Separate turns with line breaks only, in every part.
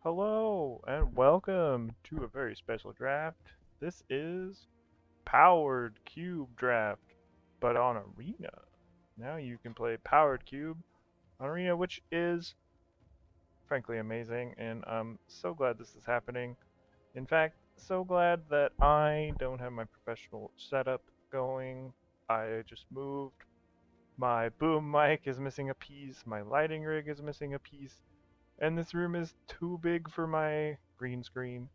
Hello and welcome to a very special draft. This is Powered Cube Draft, but on Arena. Now you can play Powered Cube on Arena, which is frankly amazing, and I'm so glad this is happening. In fact, so glad that I don't have my professional setup going. I just moved. My boom mic is missing a piece, my lighting rig is missing a piece, and this room is too big for my green screen.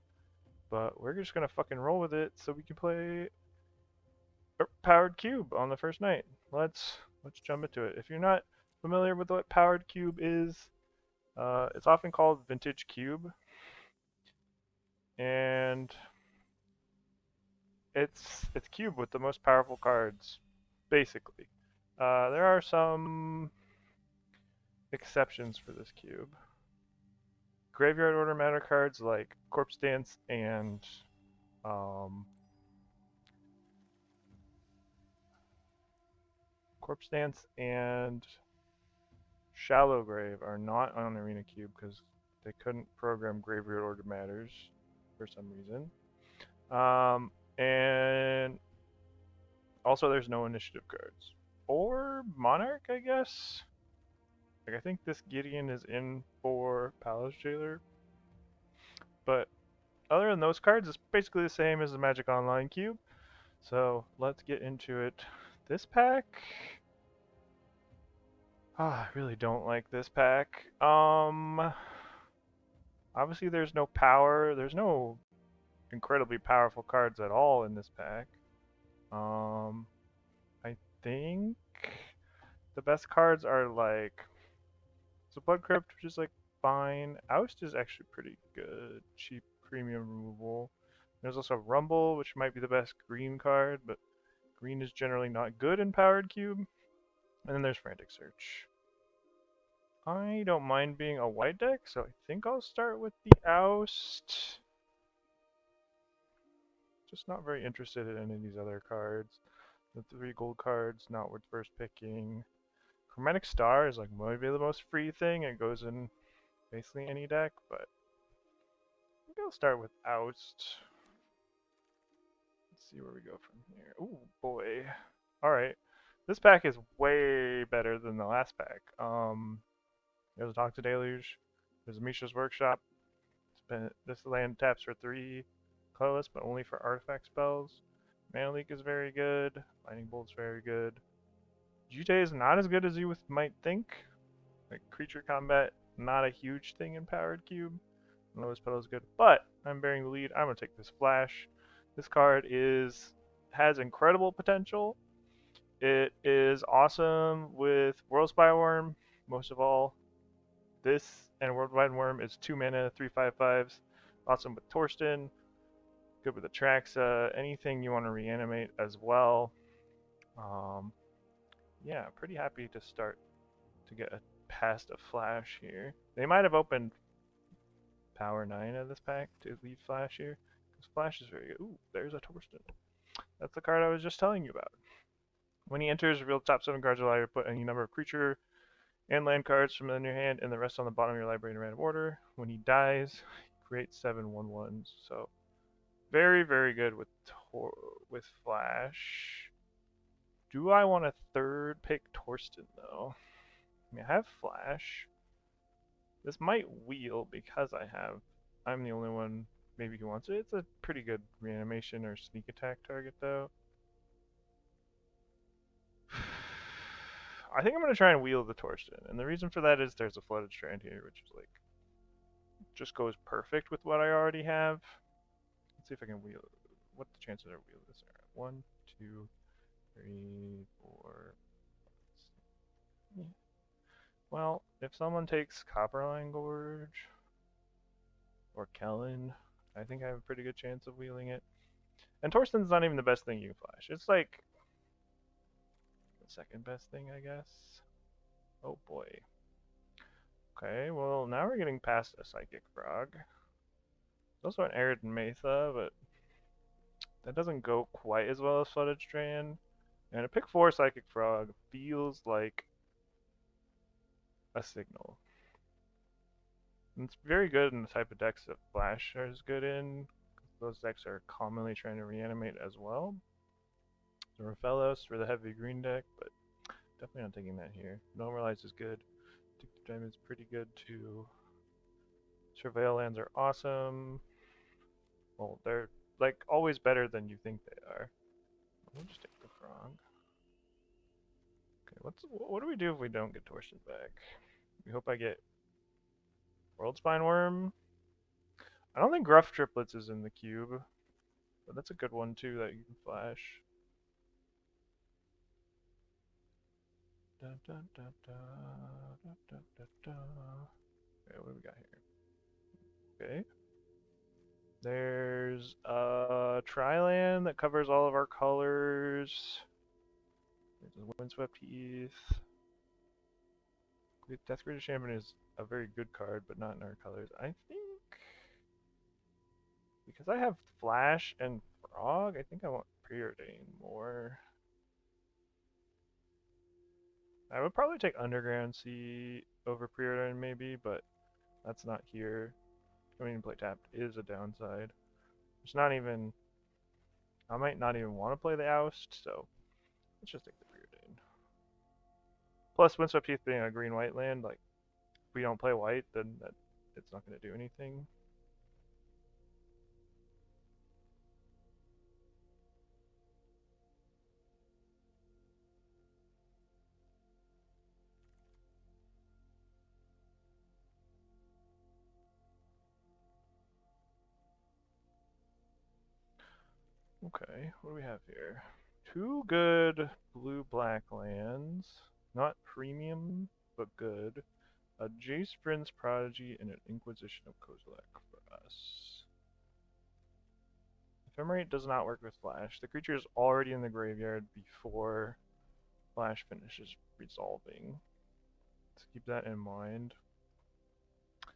But we're just gonna fucking roll with it so we can play Powered Cube on the first night. Let's jump into it. If you're not familiar with what Powered Cube is, it's often called Vintage Cube, and it's cube with the most powerful cards, basically. There are some exceptions for this cube. Graveyard order mana cards like Corpse Dance and um, Corpse Dance and Shallow Grave are not on Arena Cube because they couldn't program Graveyard Order Matters for some reason. And also, there's no initiative cards. Or Monarch, I guess? Like, I think this Gideon is in for Palace Jailer. But other than those cards, it's basically the same as the Magic Online Cube. So let's get into it. This pack. I really don't like this pack. Obviously there's no power. There's no incredibly powerful cards at all in this pack. Um, I think the best cards are like so Blood Crypt, which is like fine. Oust is actually pretty good. Cheap premium removal. There's also Rumble, which might be the best green card, but green is generally not good in Powered Cube. And then there's Frantic Search. I don't mind being a white deck, so I think I'll start with the Oust. Just not very interested in any of these other cards. The 3 gold cards, not worth first picking. Chromatic Star is like maybe the most free thing. It goes in basically any deck, but I think I'll start with Oust. Let's see where we go from here. Ooh, boy. Alright. This pack is way better than the last pack. There's a Talk to Deluge. There's a Mishra's Workshop. This land taps for 3 colorless, but only for artifact spells. Mana Leak is very good. Lightning Bolt's very good. Jute is not as good as you might think. Like creature combat, not a huge thing in Powered Cube. Lowest pedal is good, but I'm bearing the lead. I'm gonna take this Flash. This card has incredible potential. It is awesome with World Spy Worm. Most of all, this and Worldwide Worm is 2 mana, 3/5/5s. Awesome with Torsten. Good with Atraxa. Anything you want to reanimate as well. Um, yeah, pretty happy to start to get past a Flash here. They might have opened Power 9 of this pack to leave Flash here. Because Flash is very good. Ooh, there's a Torsten. That's the card I was just telling you about. When he enters, reveal the top 7 cards of your library, put any number of creature and land cards from in your hand and the rest on the bottom of your library in random order. When he dies, create 7 1/1s. So very, very good with Flash. Do I want a third pick Torsten though? I mean, I have Flash. This might wheel because I'm the only one maybe who wants it. It's a pretty good reanimation or sneak attack target though. I think I'm gonna try and wheel the Torsten, and the reason for that is there's a flooded strand here, which is like just goes perfect with what I already have. Let's see if I can wheel. What the chances are wheel this are? 1, 2, 3, 4. Well, if someone takes Copperline Gorge or Kellen, I think I have a pretty good chance of wheeling it. And Torsten's not even the best thing you can flash. It's like the second best thing, I guess. Oh boy. Okay, well now we're getting past a Psychic Frog. There's also an Arid Mesa, but that doesn't go quite as well as Flooded Strand. And a pick 4 Psychic Frog feels like a signal. And it's very good in the type of decks that Flash is good in. Those decks are commonly trying to reanimate as well. So Raphaelos for the heavy green deck, but definitely not taking that here. Normalize is good. Addictive Diamond's pretty good too. Surveil lands are awesome. Well, they're like always better than you think they are. We'll just take the frog. Okay, what do we do if we don't get Torsion back? We hope I get World Spine Worm. I don't think Gruff Triplets is in the cube, but that's a good one too that you can flash. Da, da, da, da, da, da, da, da. Okay, what do we got here? Okay. There's a Triland that covers all of our colors. There's a Windswept Heath. Death Greater Champion is a very good card, but not in our colors. I think because I have Flash and Frog, I think I want Preordain more. I would probably take Underground Sea over Preordain maybe, but that's not here. Coming in play tapped is a downside. It's not even. I might not even want to play the Oust, so let's just take the Preordain. Plus, Windswept Heath being a green-white land, like if we don't play white, then it's not going to do anything. Okay, what do we have here? Two good blue-black lands. Not premium, but good. A Jace Prince Prodigy and an Inquisition of Kozilek for us. Ephemerate does not work with Flash. The creature is already in the graveyard before Flash finishes resolving. Let's keep that in mind. I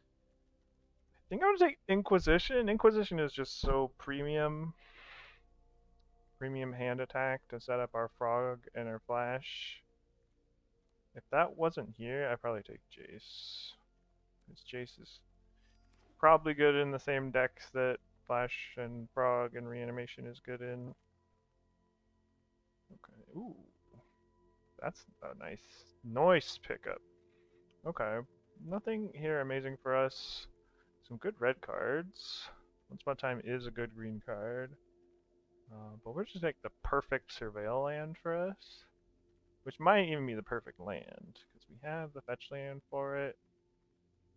think I'm gonna take Inquisition. Inquisition is just so premium. Premium hand attack to set up our Frog and our Flash. If that wasn't here, I'd probably take Jace. Because Jace is probably good in the same decks that Flash and Frog and Reanimation is good in. Okay, ooh. That's a nice pickup. Okay, nothing here amazing for us. Some good red cards. Once Upon a Time is a good green card. But we're just like the perfect Surveil land for us. Which might even be the perfect land. Because we have the fetch land for it.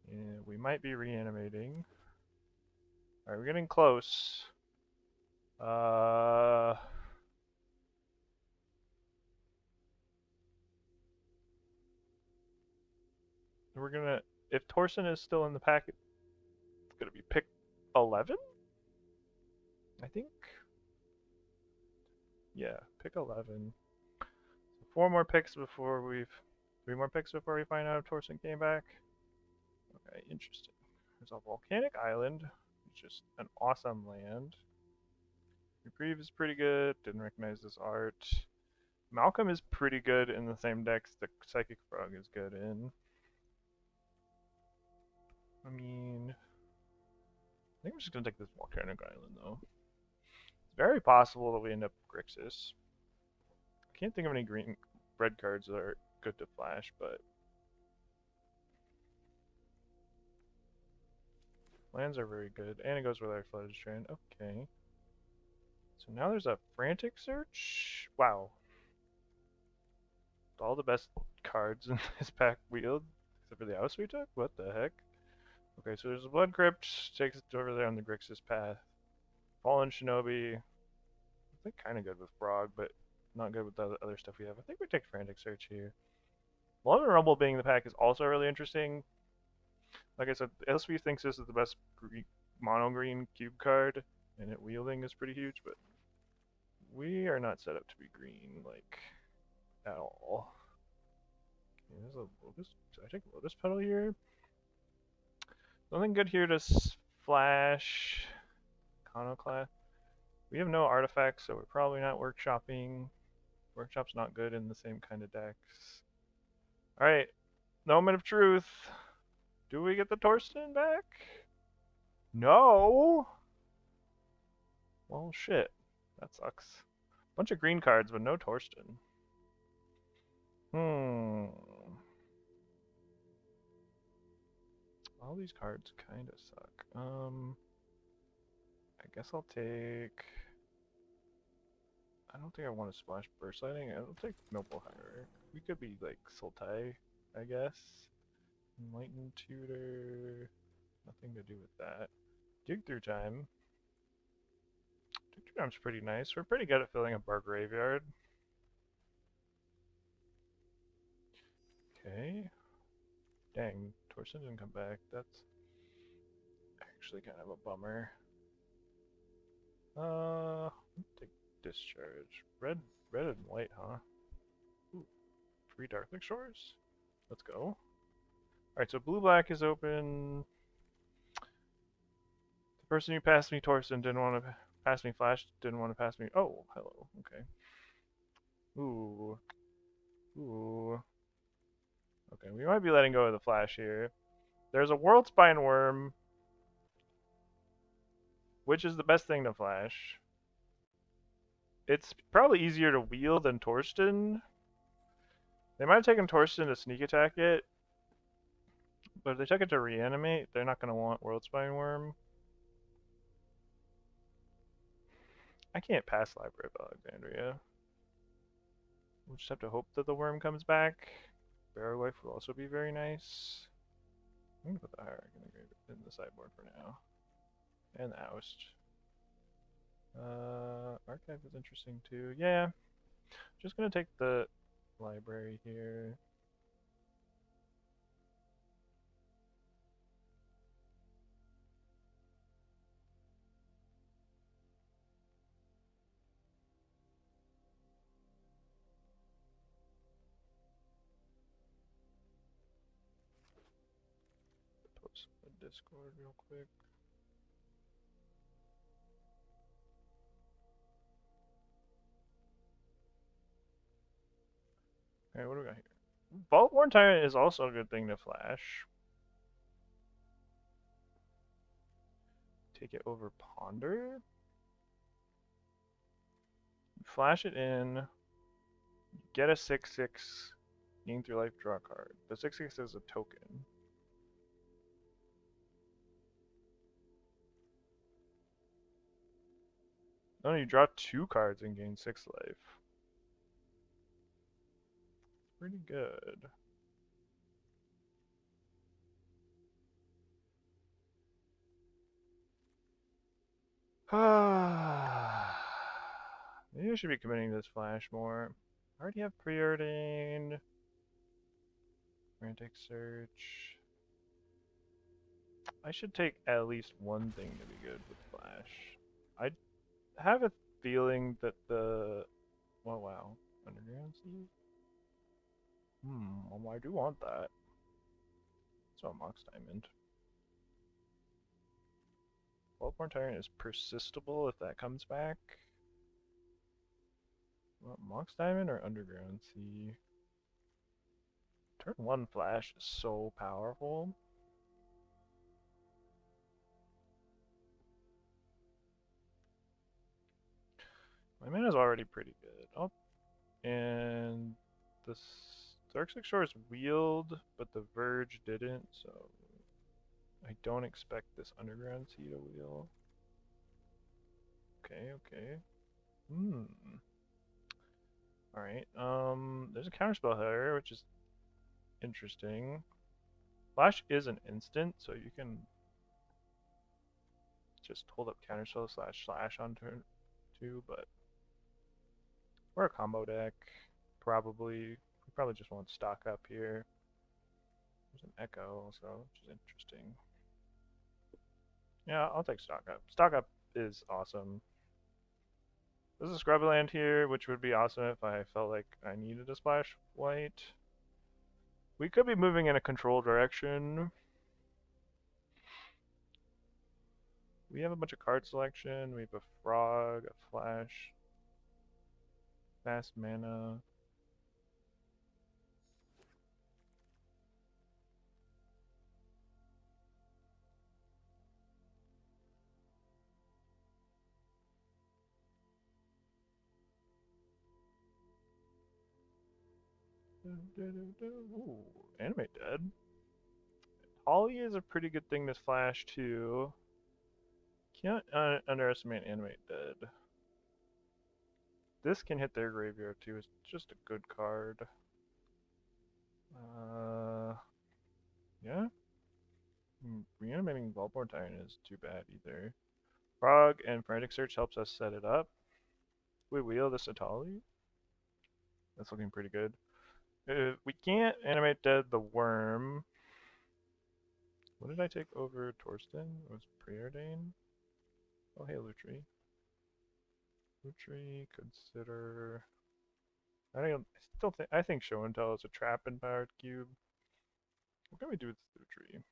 And we might be reanimating. Alright, we're getting close. We're gonna... If Torsen is still in the pack, it's gonna be pick 11? I think. Yeah, pick 11. So 4 more picks before we've... 3 more picks before we find out if Torsen came back. Okay, interesting. There's a volcanic island, which is an awesome land. Reprieve is pretty good. Didn't recognize this art. Malcolm is pretty good in the same decks that Psychic Frog is good in. I mean, I think I'm just gonna take this volcanic island though. It's very possible that we end up Grixis. I can't think of any red cards that are good to flash, but lands are very good, and it goes with our Flooded Strand. Okay. So now there's a Frantic Search. Wow. All the best cards in this pack wheeled, except for the Oust we took? What the heck? Okay, so there's a Blood Crypt, takes it over there on the Grixis path. Fallen Shinobi, I think kind of good with Frog, but not good with the other stuff we have. I think we take Frantic Search here. Love and Rumble being in the pack is also really interesting. Like I said, LSV thinks this is the best mono green cube card, and it wielding is pretty huge, but we are not set up to be green, like, at all. Okay, there's a Lotus. Did I take Lotus Petal here? Nothing good here to flash. Iconoclast. We have no artifacts, so we're probably not workshopping. Workshop's not good in the same kind of decks. Alright, moment of truth. Do we get the Torsten back? No! Well, shit. That sucks. Bunch of green cards, but no Torsten. Hmm. All these cards kind of suck. I guess I'll take... I don't think I want to splash Burst Lightning. I'll take Noble Hierarch. We could be like Sultai, I guess. Enlightened Tutor. Nothing to do with that. Dig Through Time. Dig Through Time's pretty nice. We're pretty good at filling up our graveyard. Okay. Dang, Torsten didn't come back. That's actually kind of a bummer. Take Discharge. Red and white, huh? Ooh, 3 Darkling Shores? Let's go. Alright, so blue-black is open. The person who passed me Torsten didn't want to pass me Flash, didn't want to pass me... Oh, hello. Okay. Ooh. Ooh. Okay, we might be letting go of the Flash here. There's a World Spine Worm, which is the best thing to Flash. It's probably easier to wheel than Torsten. They might have taken Torsten to sneak attack it, but if they took it to reanimate, they're not going to want World Spine Worm. I can't pass Library of Alexandria. We'll just have to hope that the worm comes back. Barrow Life will also be very nice. I'm going to put the Hierarch in the sideboard for now. And the Oust. Archive is interesting too. Yeah. Just going to take the library here. Post the Discord real quick. Alright, what do we got here? Vault-Worn Tyrant is also a good thing to flash. Take it over Ponder. Flash it in. Get a 6/6. Gain 3 life, draw a card. The 6/6 is a token. No, you draw 2 cards and gain 6 life. Pretty good. Maybe I should be committing to this flash more. I already have preordained. Frantic Search. I should take at least one thing to be good with flash. I have a feeling that the... Oh wow. Underground Sea? Well, I do want that. So Mox Diamond. Baltimore Tyrant is persistable if that comes back. Well, Mox Diamond or Underground Sea? Turn 1 Flash is so powerful. My mana's already pretty good. Oh, and the Dark Shores wheeled, but the Verge didn't, so I don't expect this Underground Sea to wheel. Okay, okay. Alright, there's a counterspell here, which is interesting. Flash is an instant, so you can just hold up counterspell // on turn 2, but we're a combo deck, probably. We probably just want stock up here. There's an Echo also, which is interesting. Yeah, I'll take stock up. Stock up is awesome. There's a Scrubland here, which would be awesome if I felt like I needed a splash white. We could be moving in a control direction. We have a bunch of card selection. We have a Frog, a Flash, fast mana. Ooh, Animate Dead. Holly is a pretty good thing to flash too. Can't underestimate Animate Dead. This can hit their graveyard too. It's just a good card. Yeah. Reanimating Valborn Titan is too bad either. Frog and Frantic Search helps us set it up. We wheel the Satali. That's looking pretty good. We can't animate dead the worm. What did I take over Torsten? It was Preordain? Oh, hey, Lutri. Lutri, consider... I think Show and Tell is a trap in Powered Cube. What can we do with Lutri?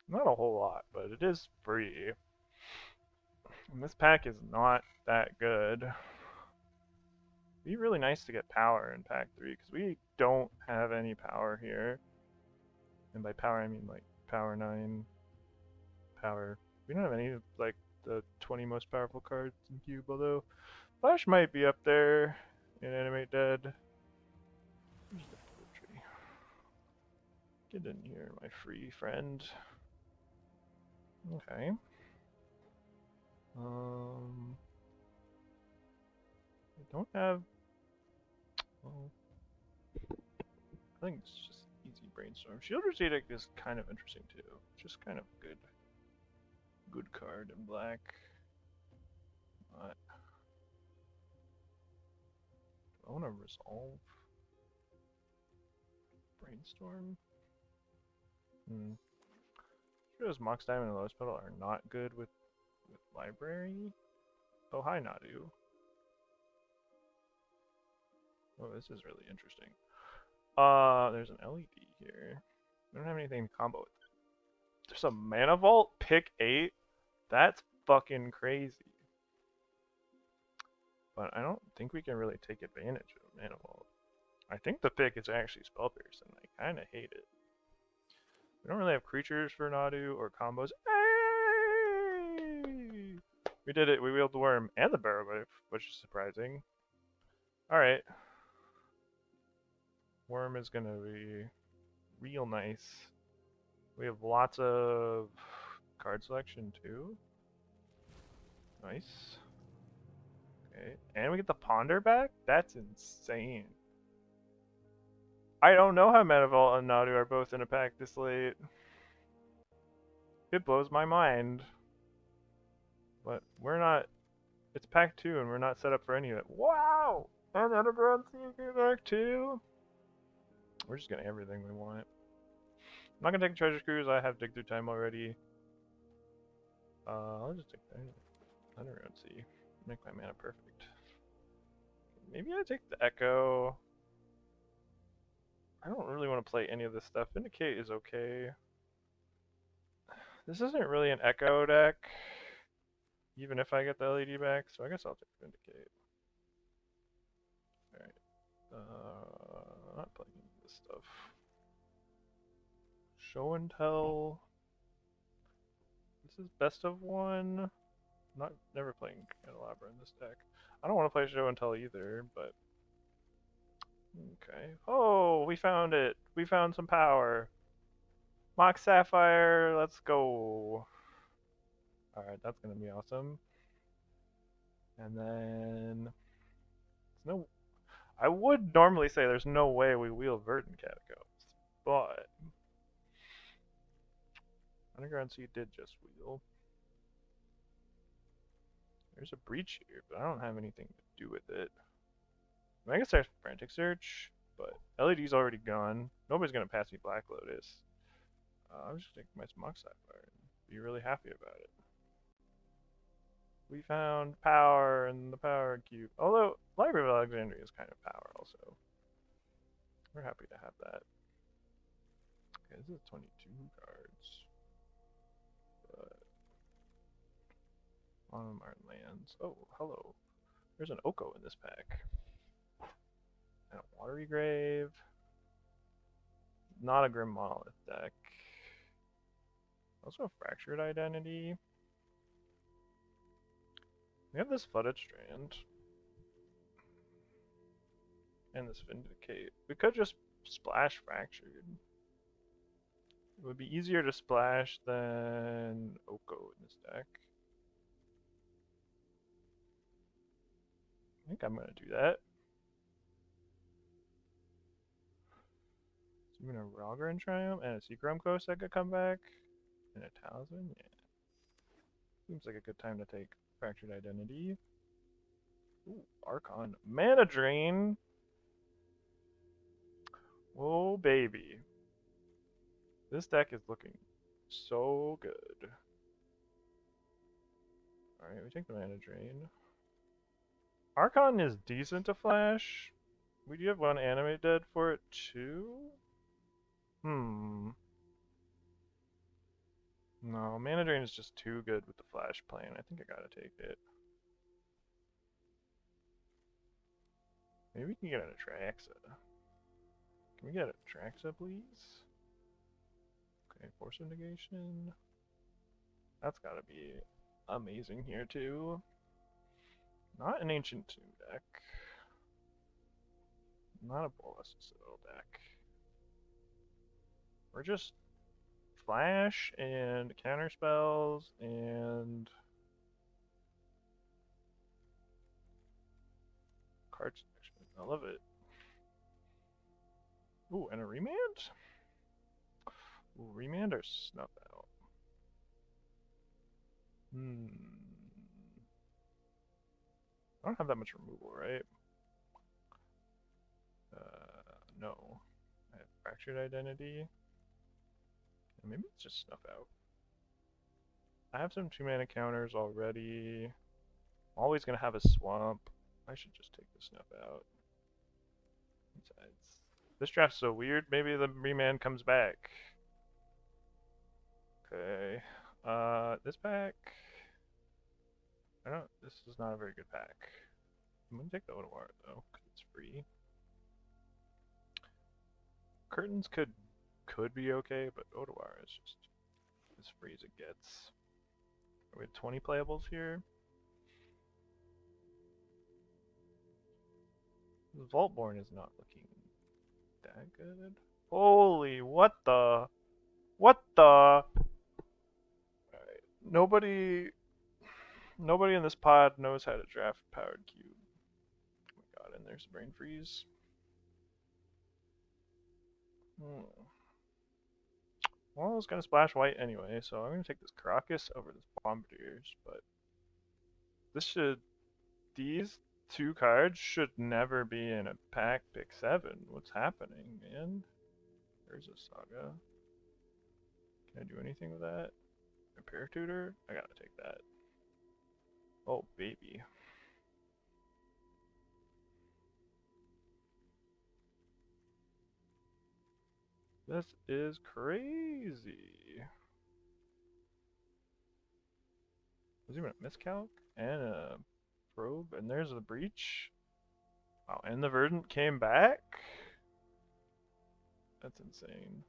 Not a whole lot, but it is free. And this pack is not that good. It'd be really nice to get power in pack 3, because we don't have any power here. And by power, I mean like power 9, power. We don't have any like the 20 most powerful cards in Cube, although Flash might be up there in Animate Dead. Where's the poetry? Get in here, my free friend. Okay. I don't have. Well, I think it's just easy brainstorm. Shielder's Edict is kind of interesting too. Just kind of good card in black. But do I want to resolve brainstorm? Those Mox Diamond and Lotus Petal are not good with library. Oh, hi Nadu. Oh, this is really interesting. There's an LED here. We don't have anything to combo with it. There's a Mana Vault, pick 8? That's fucking crazy. But I don't think we can really take advantage of Mana Vault. I think the pick is actually Spell Pierce, and I kind of hate it. We don't really have creatures for Nadu or combos. Hey! We did it. We wheeled the worm and the Barrow Wave, which is surprising. Alright. Worm is going to be real nice. We have lots of card selection too. Nice. Okay. And we get the Ponder back? That's insane. I don't know how Mana Vault and Nadu are both in a pack this late. It blows my mind. But we're not... It's pack 2 and we're not set up for any of it. Wow! And Underground Seeker back too? We're just getting everything we want. I'm not gonna take a Treasure Cruise, I have Dig Through Time already. I'll just take the Underground Sea. Make my mana perfect. Maybe I take the Echo. I don't really want to play any of this stuff. Vindicate is okay. This isn't really an Echo deck, even if I get the LED back, so I guess I'll take Vindicate. Alright. Not playing this stuff. Show and Tell. This is best of one. Never playing Candelabra in this deck. I don't want to play Show and Tell either, but okay. Oh, we found it. We found some power. Mox Sapphire, let's go. Alright, that's gonna be awesome. And then no, I would normally say there's no way we wheel Verdant Catacombs, but Underground Sea did just wheel. There's a breach here, but I don't have anything to do with it. I guess there's Frantic Search, but LED's already gone. Nobody's gonna pass me Black Lotus. I'm just gonna take my Mox Sapphire and be really happy about it. We found power in the power cube. Although Library of Alexandria is kind of power also. We're happy to have that. Okay, this is 22 cards. But a lot of them are lands. Oh, hello. There's an Oko in this pack. And a Watery Grave. Not a Grim Monolith deck. Also a Fractured Identity. We have this Flooded Strand. And this Vindicate. We could just splash Fractured. It would be easier to splash than Oko in this deck. I think I'm gonna do that. So I'm gonna Rogger and Triumph and a Seagrum Coast that could come back. And a Talisman, yeah. Seems like a good time to take Fractured Identity. Ooh, Archon. Mana Drain. Oh baby. This deck is looking so good. Alright, we take the Mana Drain. Archon is decent to flash. We do have one Animate Dead for it too? No, Mana Drain is just too good with the flash plan. I think I gotta take it. Maybe we can get an Atraxa. Can we get an Atraxa, please? Okay, Force of Negation. That's gotta be amazing here too. Not an Ancient Tomb deck. Not a Bolas Citadel deck. We're just flash and counter spells and card selection. I love it. Ooh, and a remand? Ooh, remand or snuff out? I don't have that much removal, right? No. I have Fractured Identity. Maybe it's just snuff out. I have some 2-mana counters already. I'm always gonna have a swamp. I should just take the snuff out. Besides, this draft's so weird. Maybe the remand comes back. Okay. This pack. I don't. This is not a very good pack. I'm gonna take the Odawara though, because it's free. Curtains could be okay, but Odawara is just as free as it gets. We have 20 playables here. Vaultborn is not looking that good. Holy, what the? What the? Alright, nobody in this pod knows how to draft Powered Cube. Oh my god, and there's Brain Freeze. Well, I was gonna splash white anyway, so I'm gonna take this Caracas over this Bombardiers, but these two cards should never be in a pack pick 7. What's happening, man? There's a Saga. Can I do anything with that? Repair Tutor? I gotta take that. Oh, baby. This is crazy. There's even a Miscalc and a Probe, and there's the Breach. Wow, and the Verdant came back? That's insane.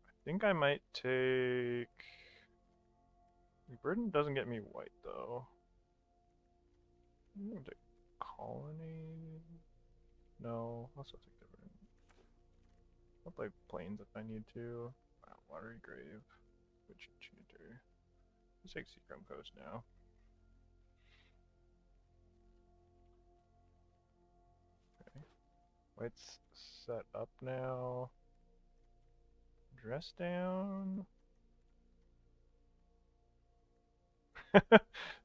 I think I might take... Verdant doesn't get me white, though. I'm gonna take Colony... No, I'll still take the Verdant. I'll play Plains if I need to. Wow, Watery Grave. Witch Enchanter. Let's take Seagrum Coast now. Okay. White's set up now. Dress down.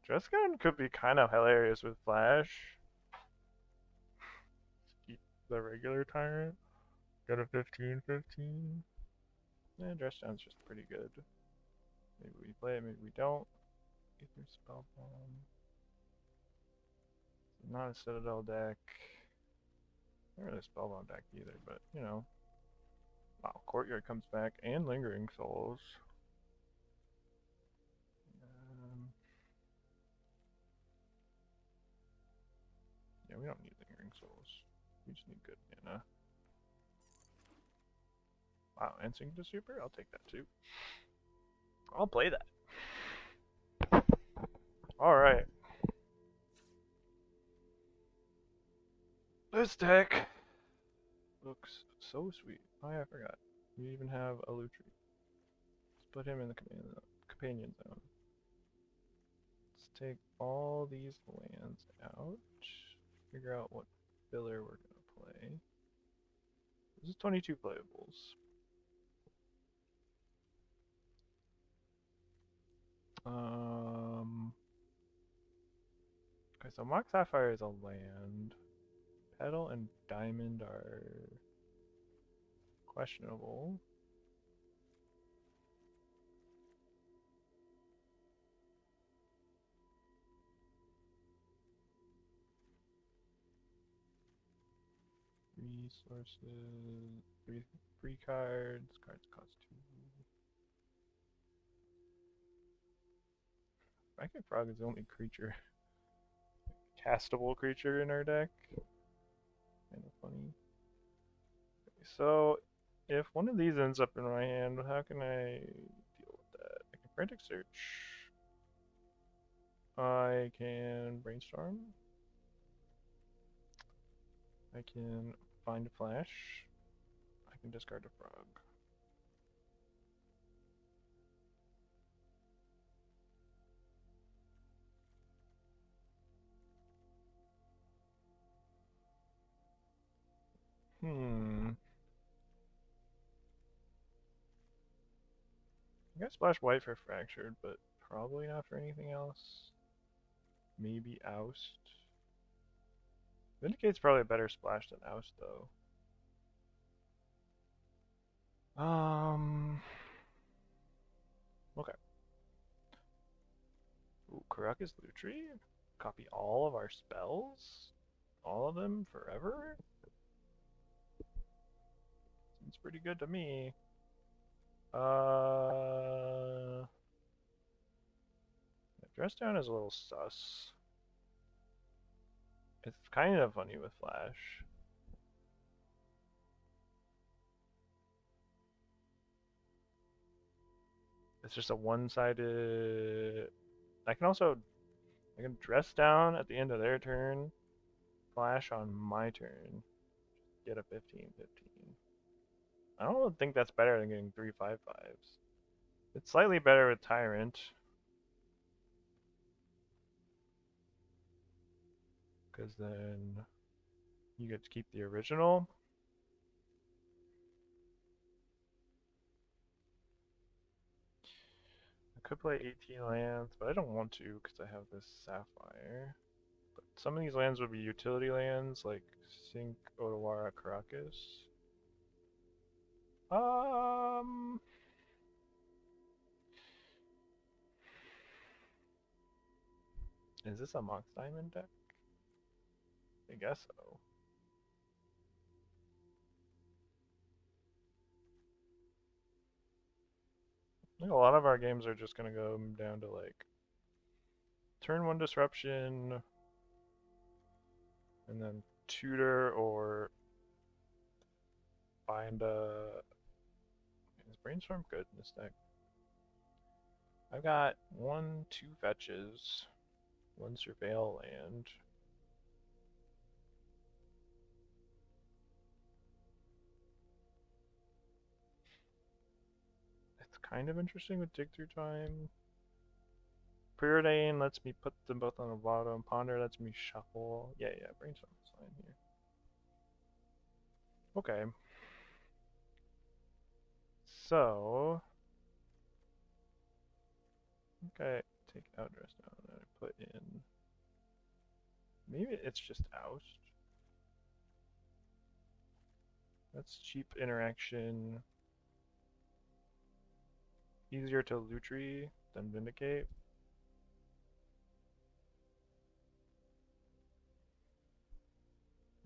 Dress down could be kind of hilarious with Flash. Keep the regular Tyrant. Go to 15/15. Yeah, Dress down's just pretty good. Maybe we play it, maybe we don't. Ether Spellbomb. Not a Citadel deck. Not really a Spellbomb deck either, but you know. Wow, Courtyard comes back and Lingering Souls. Yeah, we don't need Lingering Souls. We just need good mana. Wow, and Sing to Super? I'll take that too. I'll play that. Alright. this deck looks so sweet. Oh yeah, I forgot. We even have a Lutri. Let's put him in the companion zone. Let's take all these lands out. Figure out what filler we're gonna play. This is 22 playables. Okay, so Mock Sapphire is a land. Petal and Diamond are questionable. Resources, free cards, cards cost 2. Franken Frog is the only creature, castable creature in our deck. Kind of funny. Okay, so, if one of these ends up in my hand, how can I deal with that? I can Frantic Search. I can Brainstorm. I can find a Flash. I can discard a Frog. I got Splash White for Fractured, but probably not for anything else. Maybe Oust. Vindicate's probably a better splash than Oust, though. Okay. Ooh, Karakas Lutri? Copy all of our spells? All of them forever? Seems pretty good to me. Dress Down is a little sus. It's kind of funny with Flash. It's just a one-sided... I can Dress Down at the end of their turn, Flash on my turn, get a 15/15. I don't think that's better than getting 3/5/5s. It's slightly better with Tyrant, because then you get to keep the original. I could play 18 lands, but I don't want to because I have this Sapphire. But some of these lands would be utility lands, like Sink, Otawara, Karakas. Is this a Mox Diamond deck? I guess so. I think a lot of our games are just going to go down to like turn 1 disruption and then tutor or find a... Is Brainstorm good in this deck? I've got 1, 2 fetches, 1 surveil land. It's kind of interesting with Dig Through Time. Preordain lets me put them both on the bottom. Ponder lets me shuffle. Yeah, Brainstorm is fine here. Okay. So, okay, take out Dress Down and I put in... Maybe it's just Oust. That's cheap interaction. Easier to Lutri than Vindicate.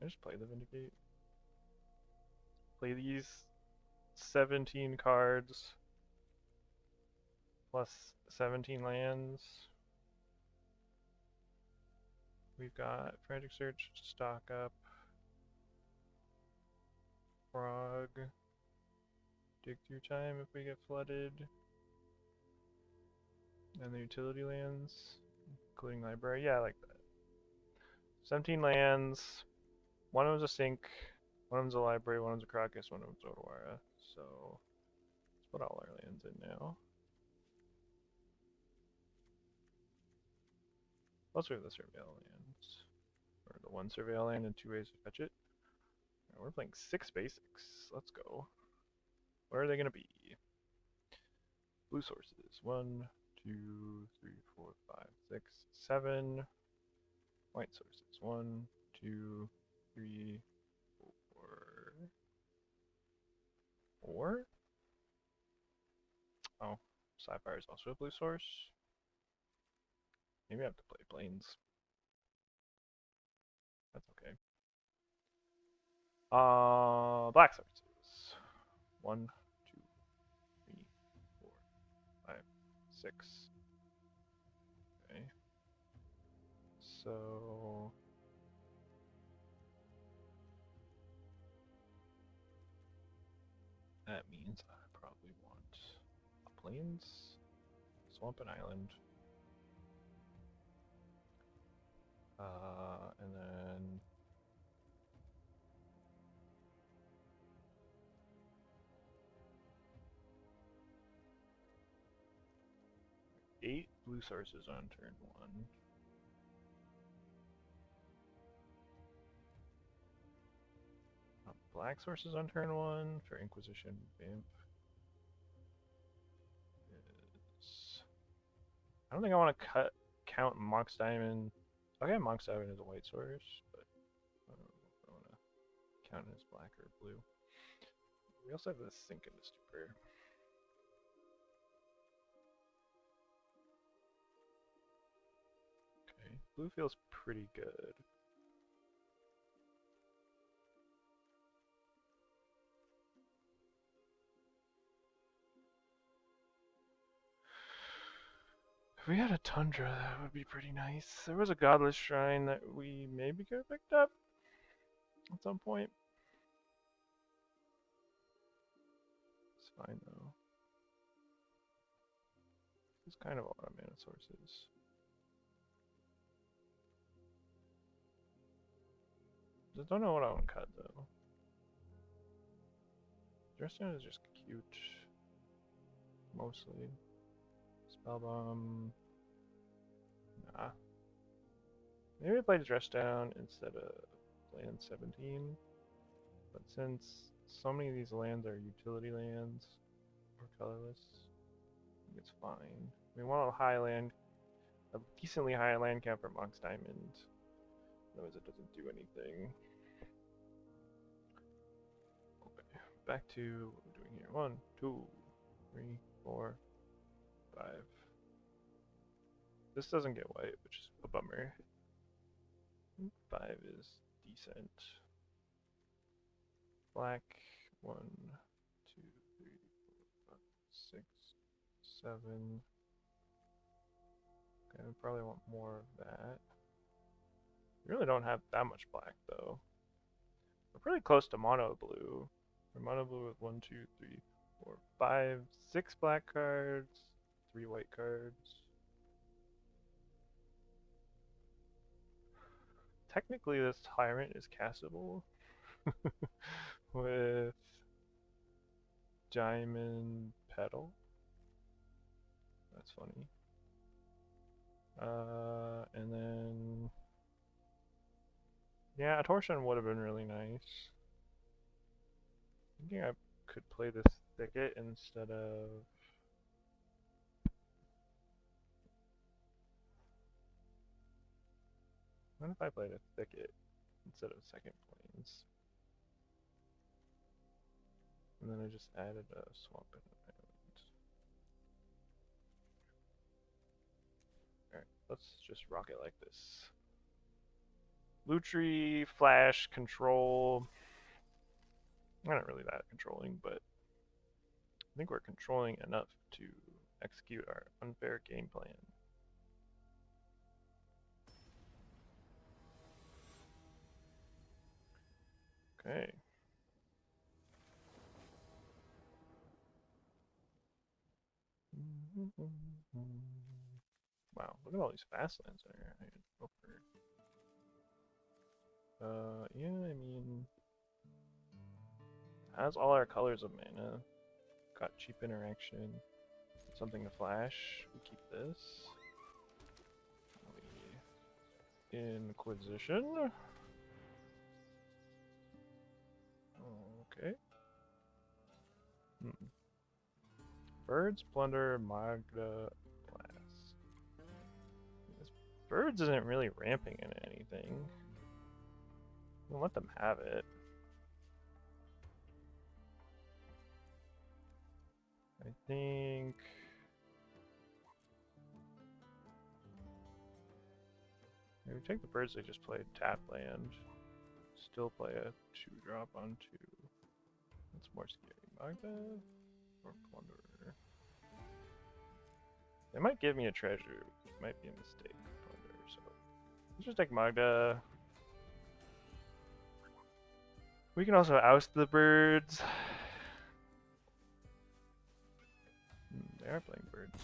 I just play the Vindicate. Play these 17 cards plus 17 lands. We've got Frantic Search, stock up, Frog, Dig Through Time if we get flooded, and the utility lands, including library. Yeah, I like that. 17 lands, One of them's a sink, one of them's a library, one of them's a Crocus, one of them's Odawara. So let's put all our lands in now. Plus we have the Surveil lands. Or the one Surveil land and 2 ways to fetch it. Right, we're playing 6 basics. Let's go. Where are they gonna be? Blue sources. 1, 2, 3, 4, 5, 6, 7. White sources. 1, 2, 3, 4. 4? Oh, Sapphire is also a blue source. Maybe I have to play planes. That's okay. Black sources. 1, 2, 3, 4, 5, 6. Okay. So that means I probably want a plains, swamp and island. And then eight blue sources on turn 1. Black sources on turn 1 for Inquisition Vamp. I don't think I want to count Mox Diamond. Okay, Mox Diamond is a white source, but I don't know if I want to count it as black or blue. We also have the Sink and the Stupor. Okay, blue feels pretty good. If we had a Tundra, that would be pretty nice. There was a Godless Shrine that we maybe could have picked up at some point. It's fine though. It's kind of a lot of mana sources. Just don't know what I want to cut though. Dressdown is just cute. Mostly. Spellbomb. Nah. Maybe I played Dressdown instead of land 17. But since so many of these lands are utility lands or colorless, I think it's fine. We want a decently high land count for Mox Diamond. Otherwise it doesn't do anything. Okay, back to what we're doing here. 1, 2, 3, 4, 5. This doesn't get white, which is a bummer. 5 is decent. Black, 1, 2, 3, 4, 5, 6, 7. Okay, I probably want more of that. We really don't have that much black though. We're pretty close to mono blue. We're mono blue with 1, 2, 3, 4, 5, 6 black cards, 3 white cards. Technically, this Tyrant is castable with Diamond Petal. That's funny. And then yeah, a Torsion would have been really nice. I think I could play this Thicket instead of. What if I played a Thicket instead of second planes? And then I just added a swamp and an island. Alright, let's just rock it like this. Lutri, Flash, Control. Not really that controlling, but I think we're controlling enough to execute our unfair game plan. Okay. Wow, look at all these fast lands in here. I could go for Yeah, I mean, has all our colors of mana. Got cheap interaction. Something to flash. We keep this. Inquisition. Okay. Birds, plunder, Magda, blast. This birds isn't really ramping into anything. We'll let them have it. I think. Maybe take the birds they just played tap land. Still play a 2-drop on 2. That's more scary. Magda or Plunderer? They might give me a treasure, which might be a mistake. Plunderer, so let's just take Magda. We can also oust the birds. They are playing birds.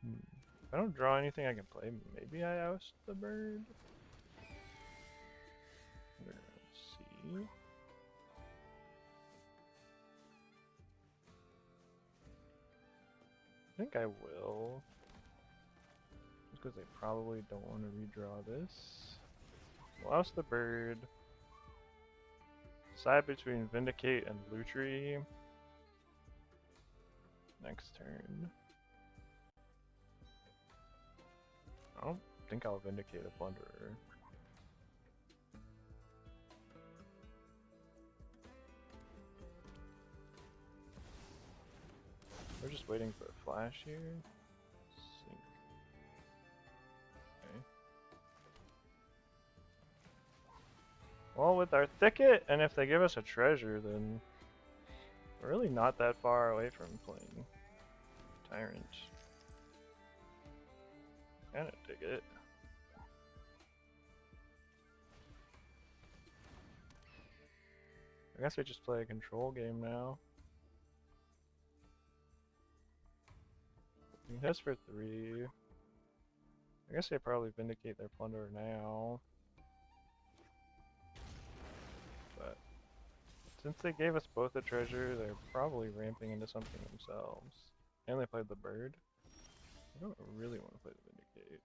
If I don't draw anything I can play, maybe I oust the bird. Let's see. I think I will. Just because they probably don't want to redraw this. We'll oust the bird. Decide between Vindicate and Lutri. Next turn. I don't think I'll Vindicate a Plunderer. We're just waiting for a flash here. Sync. Okay. Well, with our thicket, and if they give us a treasure, then we're really not that far away from playing Tyrant. Kinda dig it. I guess we just play a control game now. That's for 3. I guess they probably Vindicate their Plunderer now. But since they gave us both a treasure, they're probably ramping into something themselves. And they played the bird. I don't really want to play the Vindicate.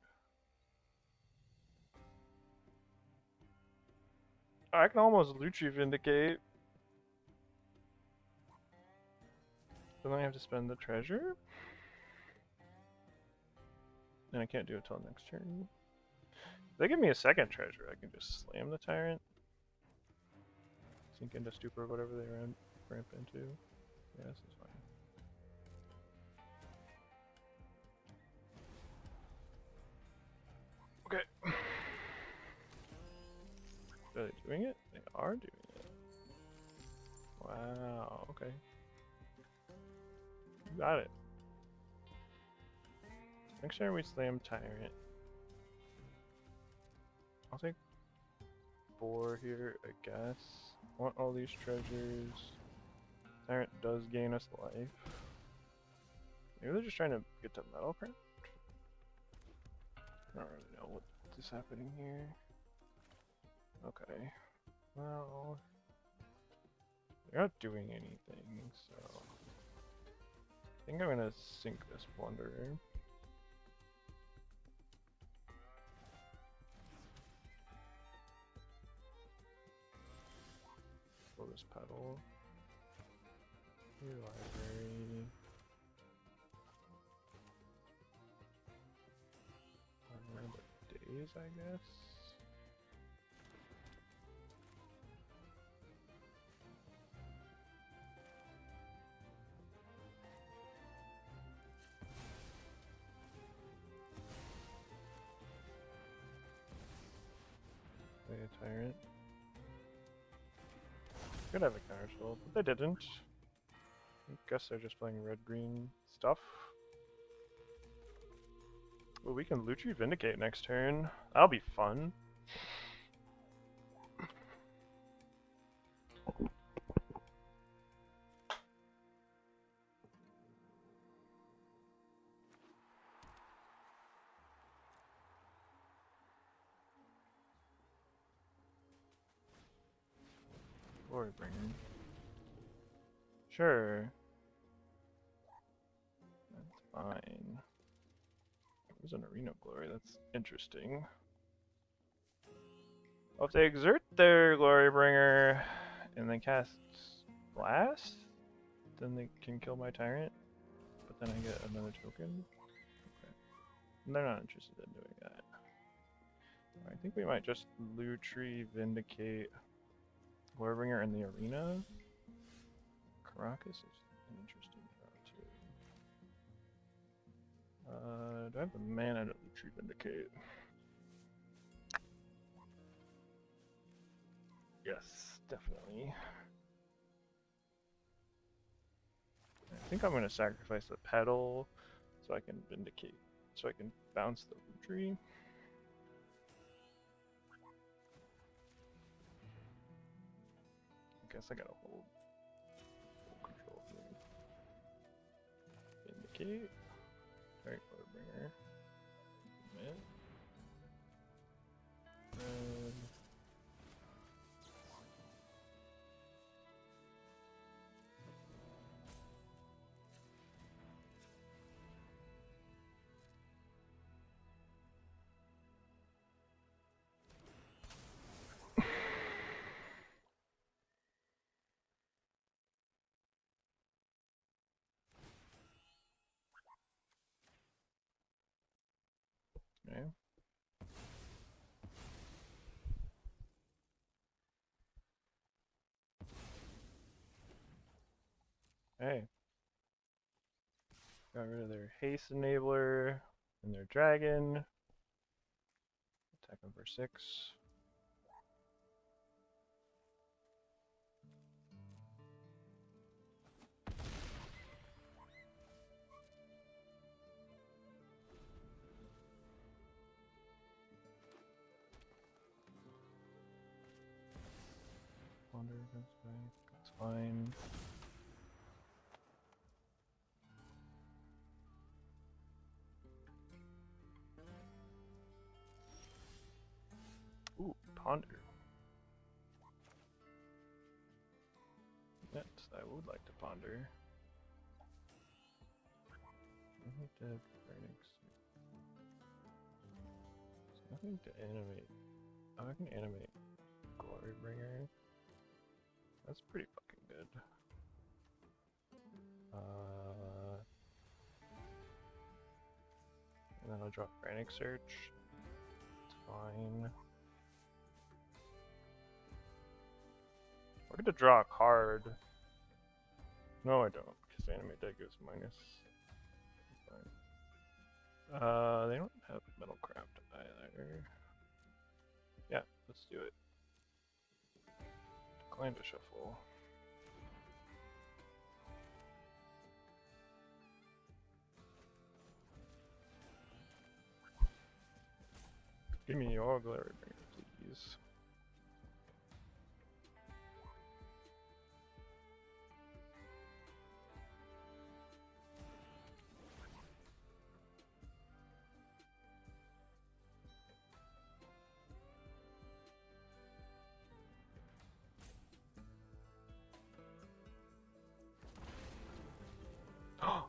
Oh, I can almost Lutri Vindicate. Then I have to spend the treasure. And I can't do it till next turn. If they give me a second treasure, I can just slam the Tyrant. Sink into Stupor, whatever they ramp into. Yeah, this is fine. Okay. Are they doing it? They are doing it. Wow, okay. You got it. Make sure we slam Tyrant. I'll take 4 here, I guess. Want all these treasures. Tyrant does gain us life. Maybe they're just trying to get to Metal Print? I don't really know what is happening here. Okay. Well, they're not doing anything, so I think I'm gonna sink this Plunderer. Lotus Petal. Your library. The days, I guess. Play a Tyrant. Could have a counterspell, but they didn't. I guess they're just playing red-green stuff. Well, we can Lutri Vindicate next turn. That'll be fun. Florey bringer. Sure. That's fine. There's an arena glory. That's interesting. Well, if they exert their glory bringer and then cast blast, then they can kill my tyrant. But then I get another token. Okay. And they're not interested in doing that. I think we might just Lutri Vindicate Glorybringer in the arena. Caracas is an interesting draw too. Do I have the mana to Lutri Vindicate? Yes, definitely. I think I'm going to sacrifice the pedal so I can Vindicate, so I can bounce the Lutri. I guess I gotta hold control here. Vindicate. Alright, Glorybringer. Commit. Okay. Hey. Got rid of their haste enabler and their dragon. Attack them for 6. Wander comes back. That's fine. Ooh, Ponder. Yes, I would like to ponder. Nothing to nothing to animate. Oh, I can animate Glorybringer. That's pretty fucking good. And then I'll draw Frantic Search. It's fine. We're gonna draw a card. No, I don't, because animate deck goes minus. Fine. They don't have Metalcraft either. Yeah, let's do it. Decline to shuffle. Give me your Glorybringer, please.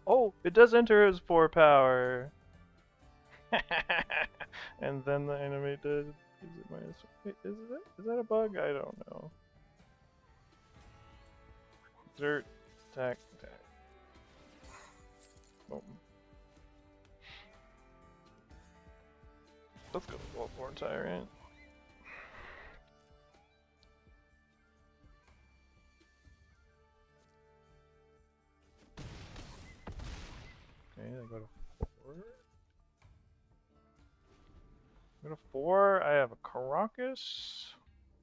Oh, it does enter as 4 power. And then the animate does gives it minus. Wait, is that a bug? I don't know. Exert, attack. Boom. Let's go with Wildborn Tyrant. Okay, I go to 4. Go to 4. I have a Caracas,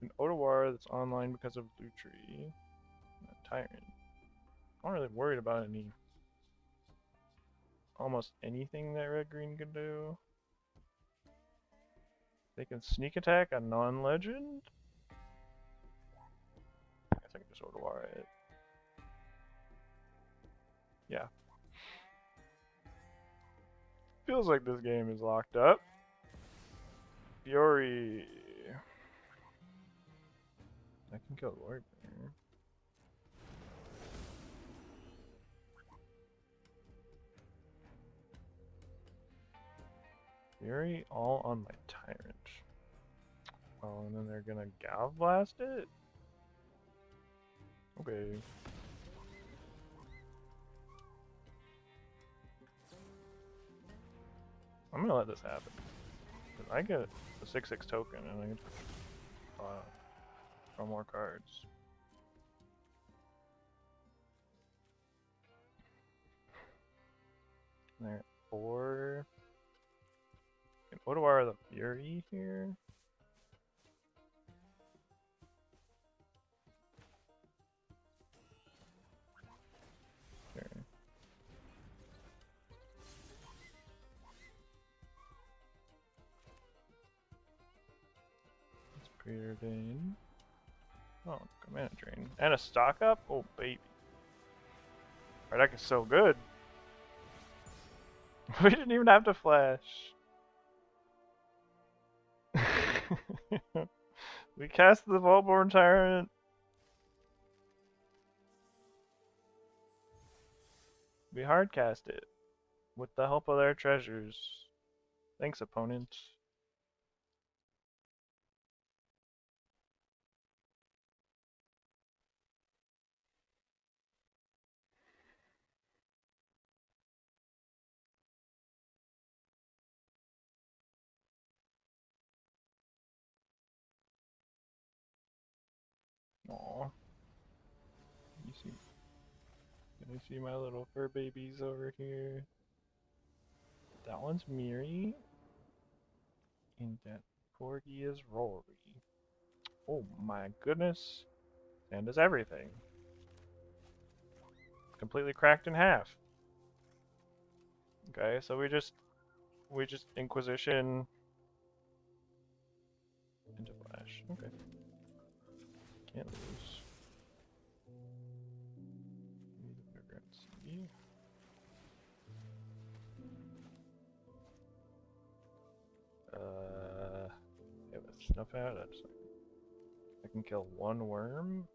an Otawara that's online because of Lutri, and a Tyrant. I'm not really worried about almost anything that red green can do. They can sneak attack a non-legend. I guess I can just Otawara it. Yeah. Feels like this game is locked up. Fury. I can kill Lord. Fury all on my Tyrant. Oh, and then they're gonna Gal Blast it? Okay. I'm gonna let this happen. Cause I get a 6/6 token and I get to draw more cards. And they're at 4. Can Otawara the Fury here? Sure. It's preordained. Oh, Command Drain. And a stock up? Oh, baby. Our deck is so good. We didn't even have to flash. We cast the Volborn Tyrant. We hard cast it. With the help of their treasures. Thanks, opponent. Aww. Can you see my little fur babies over here? That one's Miri. And that corgi is Rory. Oh my goodness. And is everything. Completely cracked in half. Okay, so we just Inquisition into Flash. Okay. Can't lose. Need to figure out C. Have a snuff out. I can kill one worm.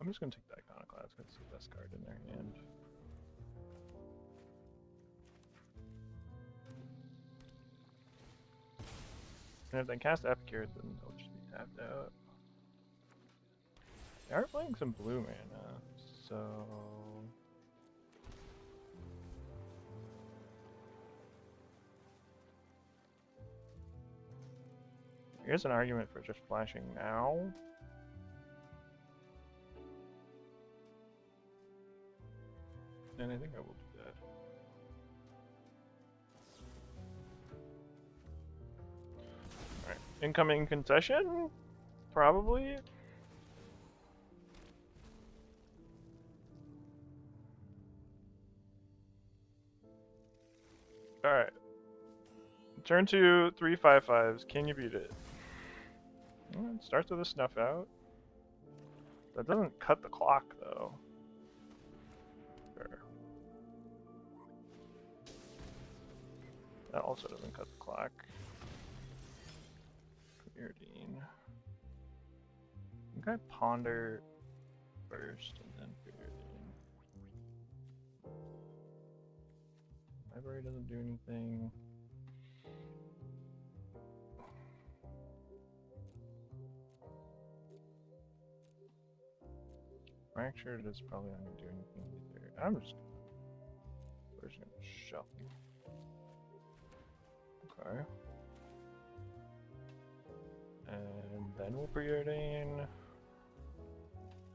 I'm just gonna take the Iconoclast because it's the best card in their hand. And if they cast Epicure, then they'll just be tapped out. They are playing some blue mana, so... Here's an argument for just flashing now. And I think I will do that. Alright, incoming concession? Probably? Alright. Turn to 3/5/5s. Can you beat it? Well, it starts with a snuff out. That doesn't cut the clock, though. Sure. That also doesn't cut the clock. Preordain. I think I ponder first and then preordain. Library doesn't do anything. Fractured is probably not going to do anything either. We're just going to shuffle. Okay. And then we'll preordain.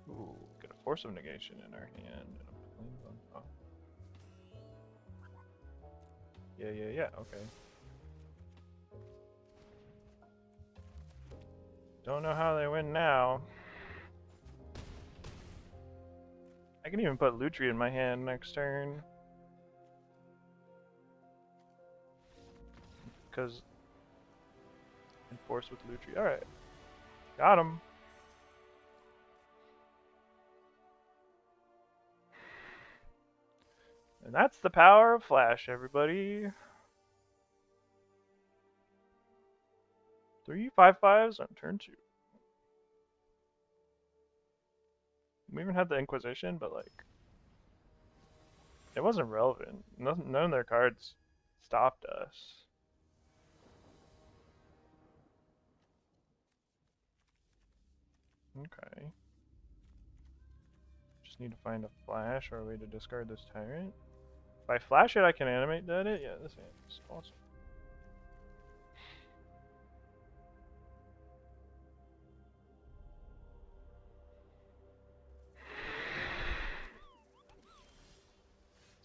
Ooh, get a Force of Negation in our hand. Oh. Yeah, okay. Don't know how they win now. I can even put Lutri in my hand next turn. Because enforce with Lutri. Alright. Got him. And that's the power of Flash, everybody. 3 5/5s on turn 2. We even had the Inquisition, but like, it wasn't relevant. None of their cards stopped us. Okay. Just need to find a flash or a way to discard this tyrant. If I flash it, I can animate that it. Yeah, this hand is awesome.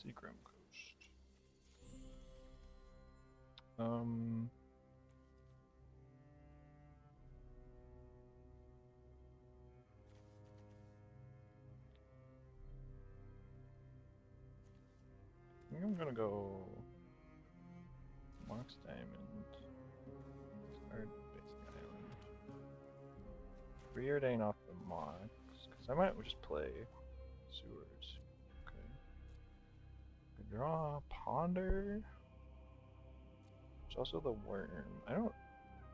Seagram Coast. I think I'm gonna go Mox Diamond. Discard basic island. Preordain off the Mox, because I might just play Sewers. Okay. Draw Ponder. There's also the Worm. I don't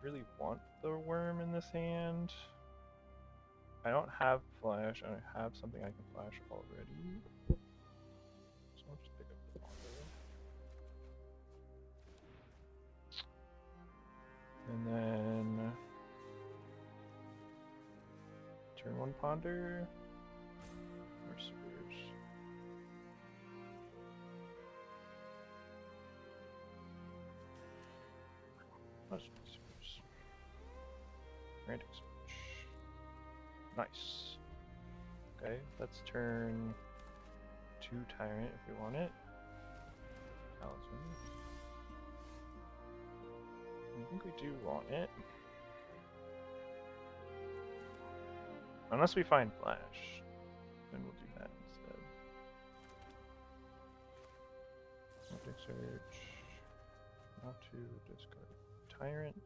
really want the Worm in this hand. I don't have Flash. I have something I can Flash already. So I'll just pick up the Ponder. And then turn 1 Ponder. Or Sewers. Let's do Sewers. Frantic Switch. Nice. Okay, let's turn 2 Tyrant if we want it. Talisman. I think we do want it. Unless we find Flash, then we'll do that instead. Frantic Search. Not to discard Tyrant.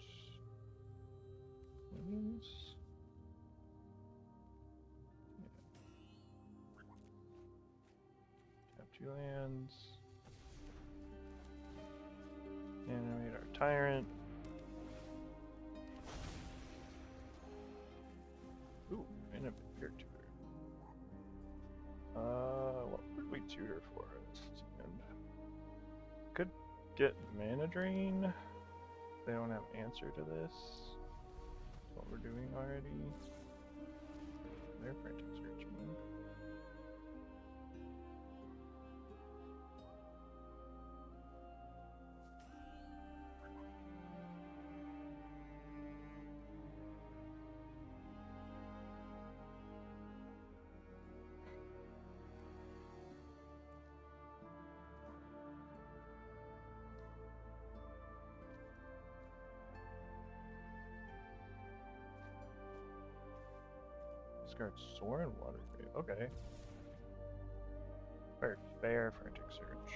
Wings. Tap 2 lands. Animate our Tyrant. Ooh, and a Bear Tutor. What would we tutor for us? And could get Mana Drain. They don't have answer to this. That's what we're doing already. They're Frantic Search, man. Discard Soarin' Watergrave. Okay. Fair Frantic Search.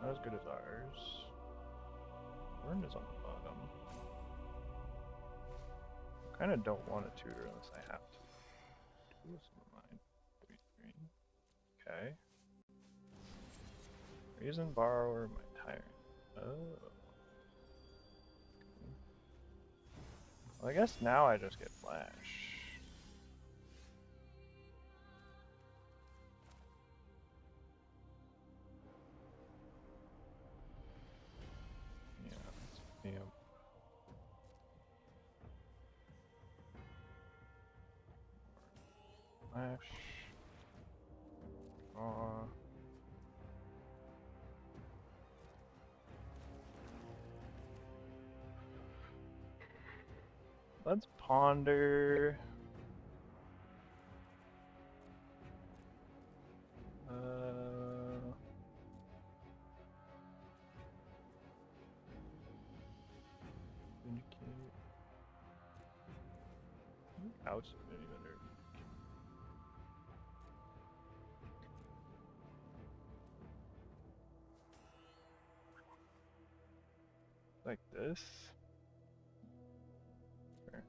Not as good as ours. Worm is on the bottom. I kinda don't want to tutor unless I have to. Two is mine. 3/3. Okay. Reason Borrower, my Tyrant. Oh. Well, I guess now I just get Flash. Yeah. Flash. Let's ponder. Indicate. Ouch, maybe better. Like this. Sure.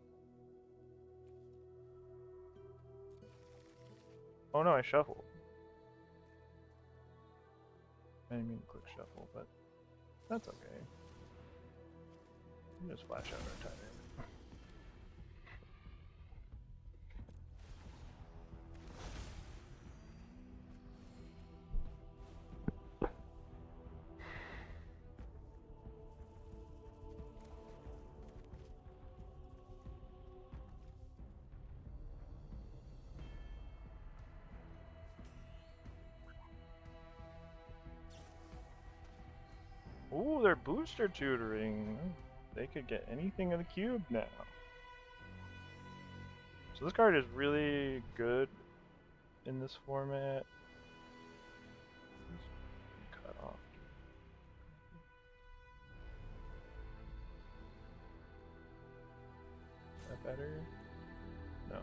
Oh no, I shuffled. I didn't mean to click shuffle, but that's okay. Just flash out our tire. Ooh, they're booster tutoring. They could get anything in the cube now. So this card is really good in this format. Cut off. Is that better? No.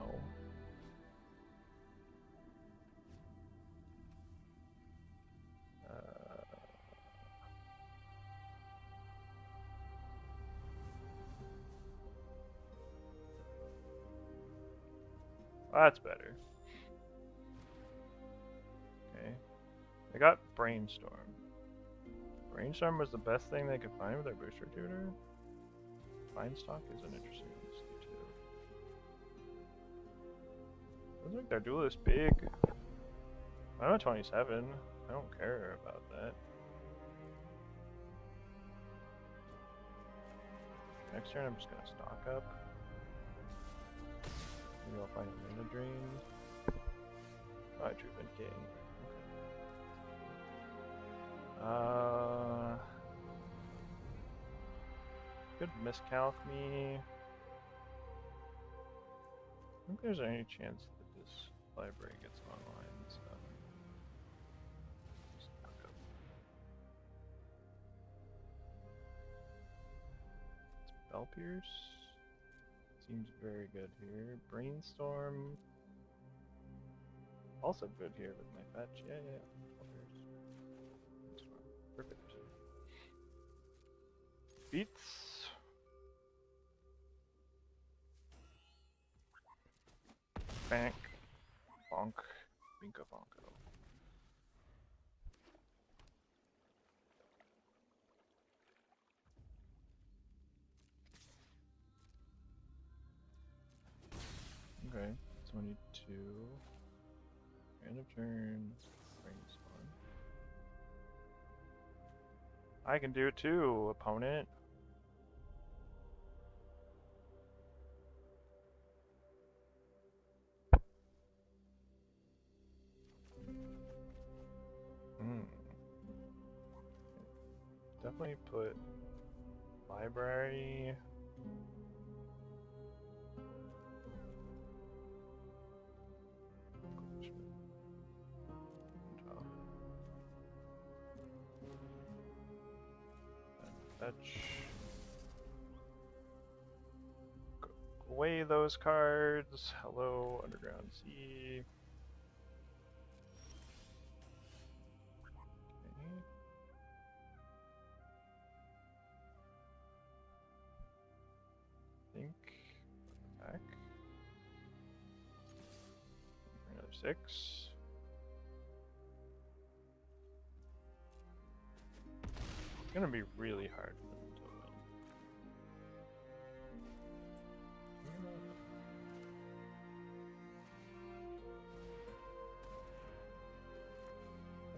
That's better. Okay. They got Brainstorm. Brainstorm was the best thing they could find with their booster tutor. Findstock is an interesting one to see too. Looks like their duel is big. I'm at 27. I don't care about that. Next turn I'm just gonna stock up. Maybe I'll find a mana drain. Oh, True Vindicating. Okay. Could miscalc me. I don't think there's any chance that this library gets online, so stock up. Spell Pierce seems very good here. Brainstorm also good here with my fetch. Yeah. Brainstorm. Perfect. Beats. Bank. Bonk. Bingo bonko. Okay, 22. End of turn. Brainstorm. I can do it too, opponent. Definitely put library. Fetch. Go away those cards. Hello, Underground Sea. Think back. Another 6. It's gonna be really hard for them to win.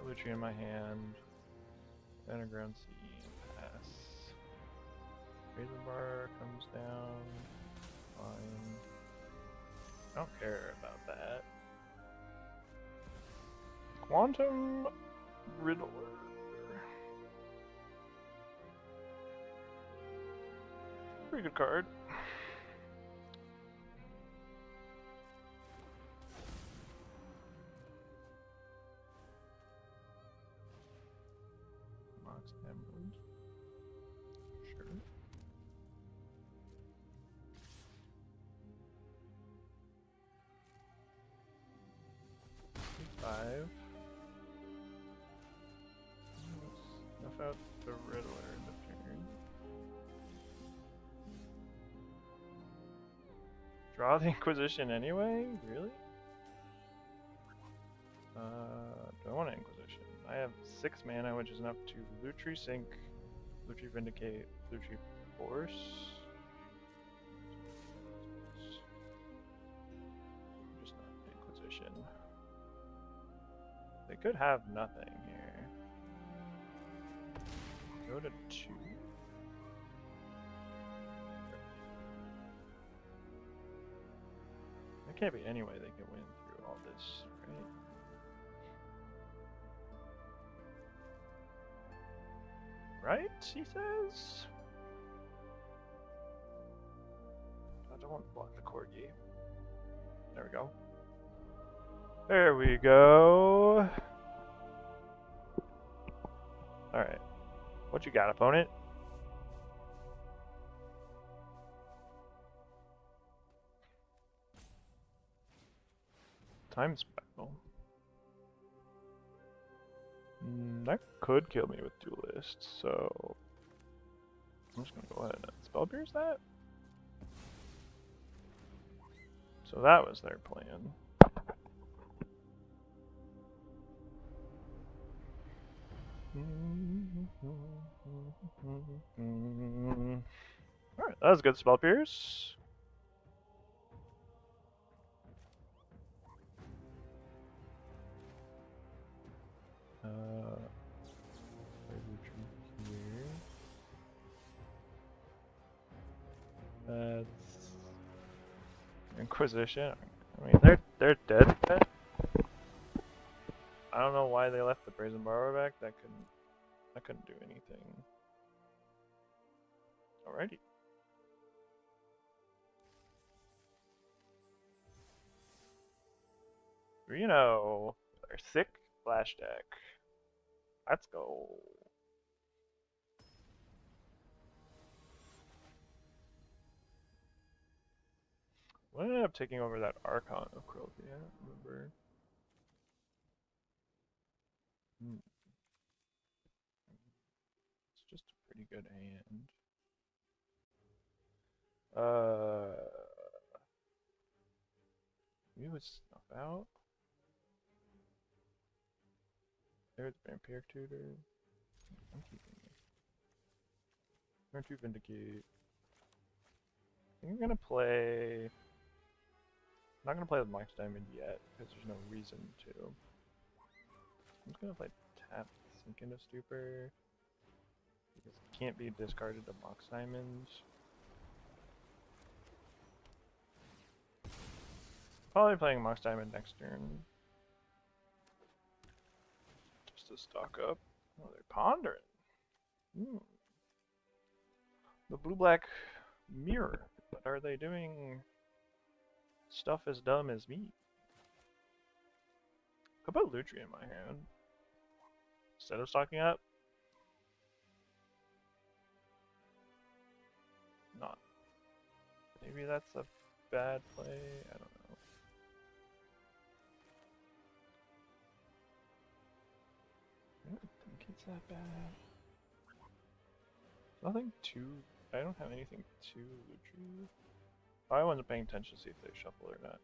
Luchi in my hand. Underground Sea. Pass. Razor bar comes down. Fine. I don't care about that. Quantum Riddler. Pretty good card. Mox Emerald. Sure. 5. Snuff out the Riddler in the turn. Draw the Inquisition anyway? Really? Do I want to Inquisition. I have 6 mana, which is enough to Lutri Sync, Lutri Vindicate, Lutri Force. Just not Inquisition. They could have nothing here. Go to 2. There can't be any way they can win through all this, right? Right, he says? I don't want to block the corgi. There we go. There we go. Alright. What you got, opponent? Time Spiral. That could kill me with Duelist, so I'm just gonna go ahead and Spell Pierce that. So that was their plan. Alright, that was a good Spell Pierce. That's Inquisition. I mean, they're dead. I don't know why they left the Brazen Borrower back. That couldn't do anything. Alrighty. Reno, our sick flash deck. Let's go. What ended up taking over that Archon of Cruelty? I don't remember. It's just a pretty good hand. We would snuff out. There's Vampire Tutor. I'm keeping it. Turn 2 Vindicate. I think I'm gonna play. I'm not gonna play with Mox Diamond yet because there's no reason to. I'm just gonna play tap Sink into Stupor because it can't be discarded to Mox Diamonds. Probably playing Mox Diamond next turn. Just to stock up. Oh, they're pondering. The blue-black mirror. What are they doing? Stuff as dumb as me. Could put Lutri in my hand instead of stocking up. Not. Maybe that's a bad play. I don't know. I don't think it's that bad. Nothing too. I don't have anything too Lutri. I wasn't paying attention to see if they shuffle or not.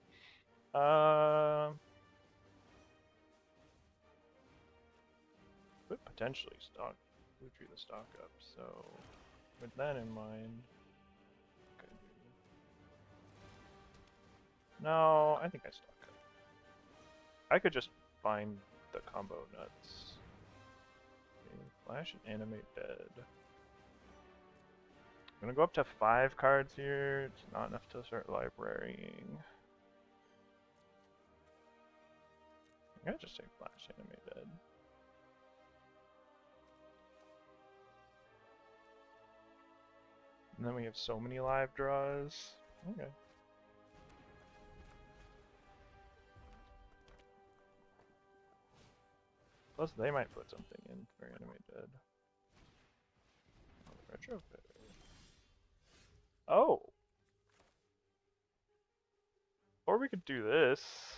Could potentially stock Lutri the stock up, so with that in mind. No, I think I stock up. I could just find the combo nuts. Okay, flash and animate dead. I'm gonna go up to 5 cards here. It's not enough to start librarying. I'm gonna just take flash, animate dead. And then we have so many live draws. Okay. Plus they might put something in for animate dead. Retro fit. Oh! Or we could do this.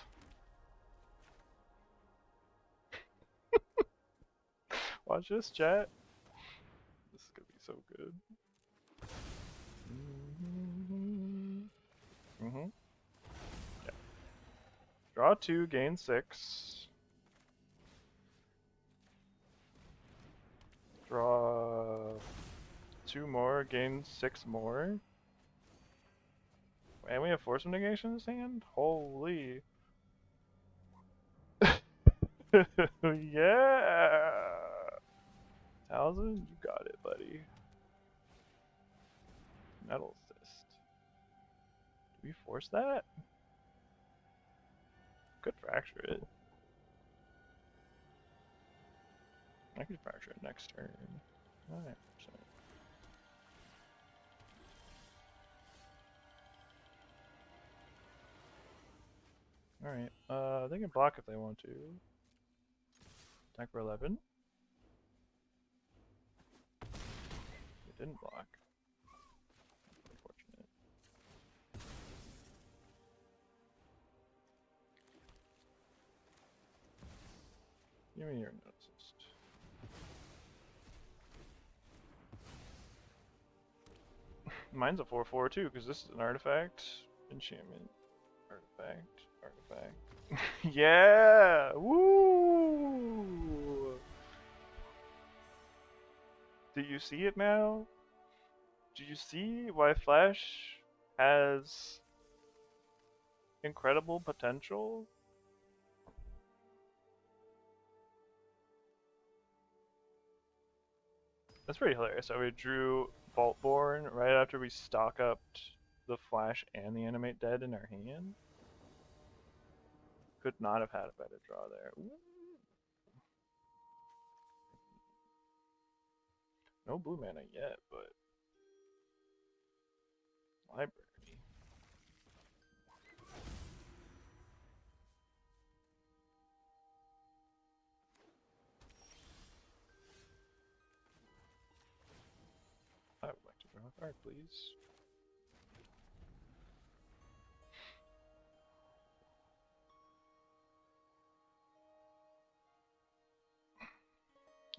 Watch this, chat. This is gonna be so good. Yeah. Draw 2, gain 6. Draw 2 more, gain 6 more. And we have Force of Negation in this hand? Holy. Yeah! Townsend, you got it, buddy. Metal Cyst. Do we force that? Could fracture it. I could fracture it next turn. 9%. Alright, they can block if they want to. Attack for 11. They didn't block. Unfortunate. Give me your noticed. Mine's a 4/4 too, because this is an artifact. Enchantment. Artifact. Artifact. Yeah! Woo! Do you see it now? Do you see why Flash has incredible potential? That's pretty hilarious. So we drew Vaultborn right after we stock up the Flash and the Animate Dead in our hand. Could not have had a better draw there. Ooh. No blue mana yet, but library. I would like to draw a card, please.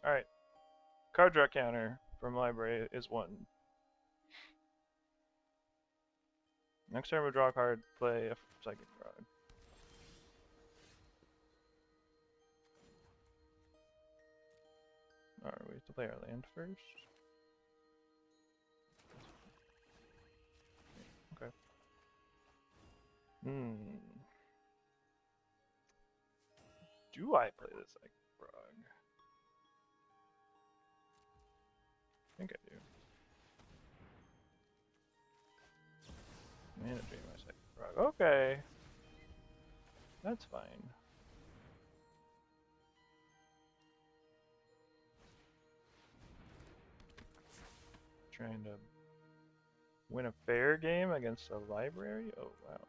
Alright. Card draw counter from library is 1. Next turn we draw a card, play a psychic frog. Alright, we have to play our land first. Okay. Do I play this psychic frog? I think I do. Managing my psychic frog. Okay. That's fine. Trying to win a fair game against a library? Oh, wow.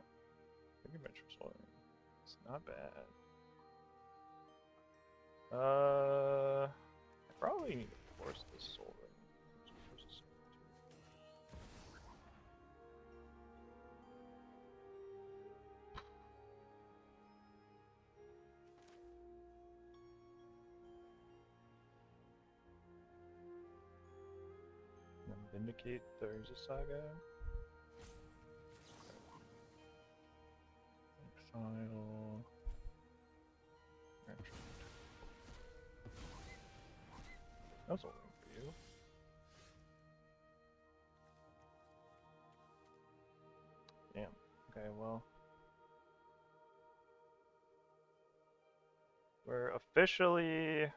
Thank you much for solar. It's not bad. I probably need to force this solar. Vindicate Thursday Saga. Exile. That's all for you. Damn. Okay, well. We're officially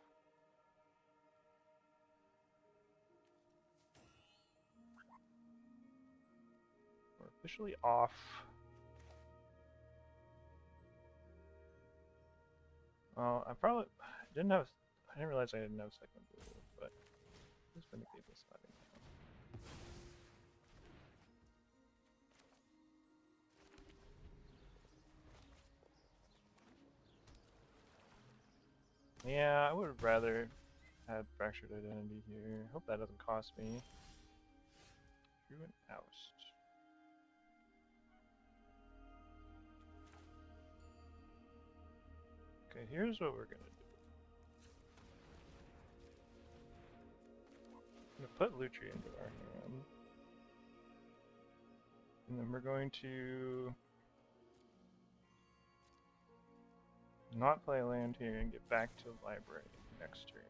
off. Well, I didn't realize I didn't have second blue, but just vindicate this side now. Yeah, I would have rather had Fractured Identity here. Hope that doesn't cost me. Truant Oust. Okay, here's what we're gonna do. I'm gonna put Lutri into our hand. And then we're going to not play land here and get back to library next turn.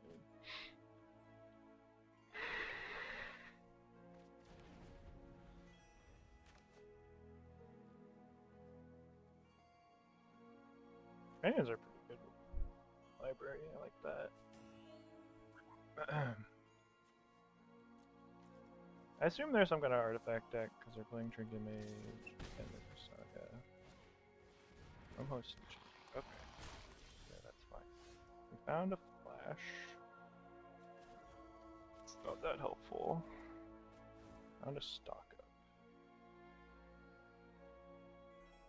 Companions are pretty good. Library, I like that. I assume there's some kind of artifact deck because they're playing Trinket Mage and Saga. Almost. Okay. Yeah, that's fine. We found a flash. It's not that helpful. Found a stock up.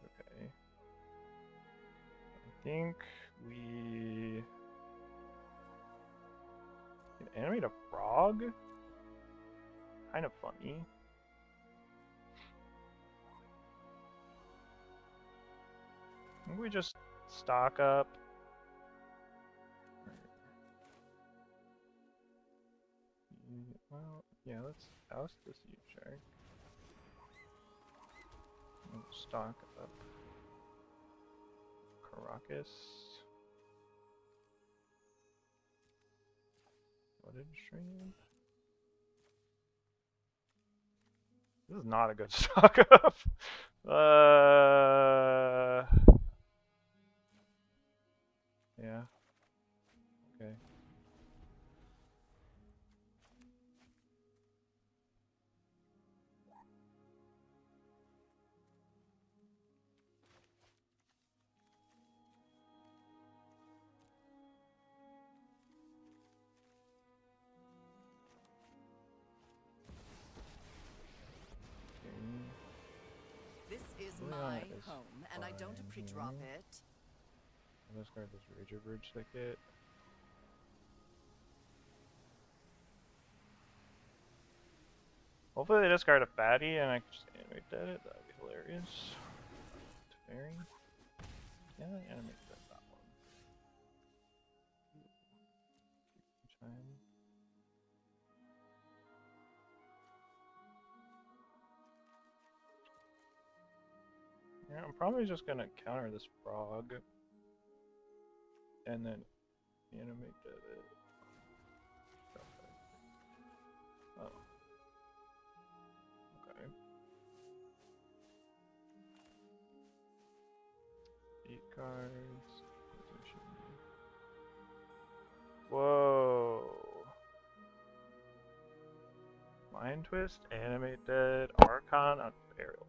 Okay. I think we can animate a frog. Kind of funny. I think we just stock up. Well, yeah, let's oust this U-Shark. Stock up Caracas. Flooded Stream. This is not a good stock up. Yeah. Okay.
This is my home, and I don't pre-drop it.
I'll discard this Rager Bridge ticket. Hopefully they discard a fatty and I can just animate that. That would be hilarious. Teferi. Yeah, animate that one. Chime. Yeah, I'm probably just gonna counter this frog and then animate that. Oh. Okay. 8 cards. Position. Whoa. Mind Twist, Animate Dead, Archon, Unburial.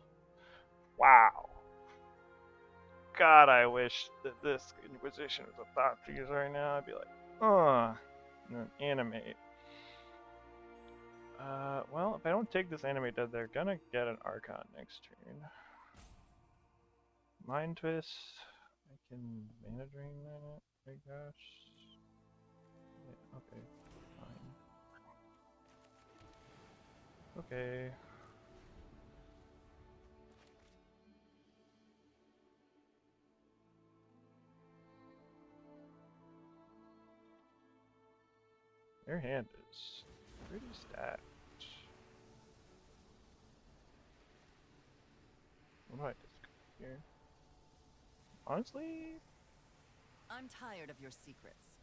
Wow. God, I wish that this Inquisition was a Thought Fuse right now. I'd be like, and then animate. Well, if I don't take this Animate Dead, they're gonna get an Archon next turn. Mind Twist. I can Mana Drain that, I guess. Yeah, okay, fine. Okay. Their hand is pretty stacked. What do I discard here? Honestly,
I'm tired of your secrets.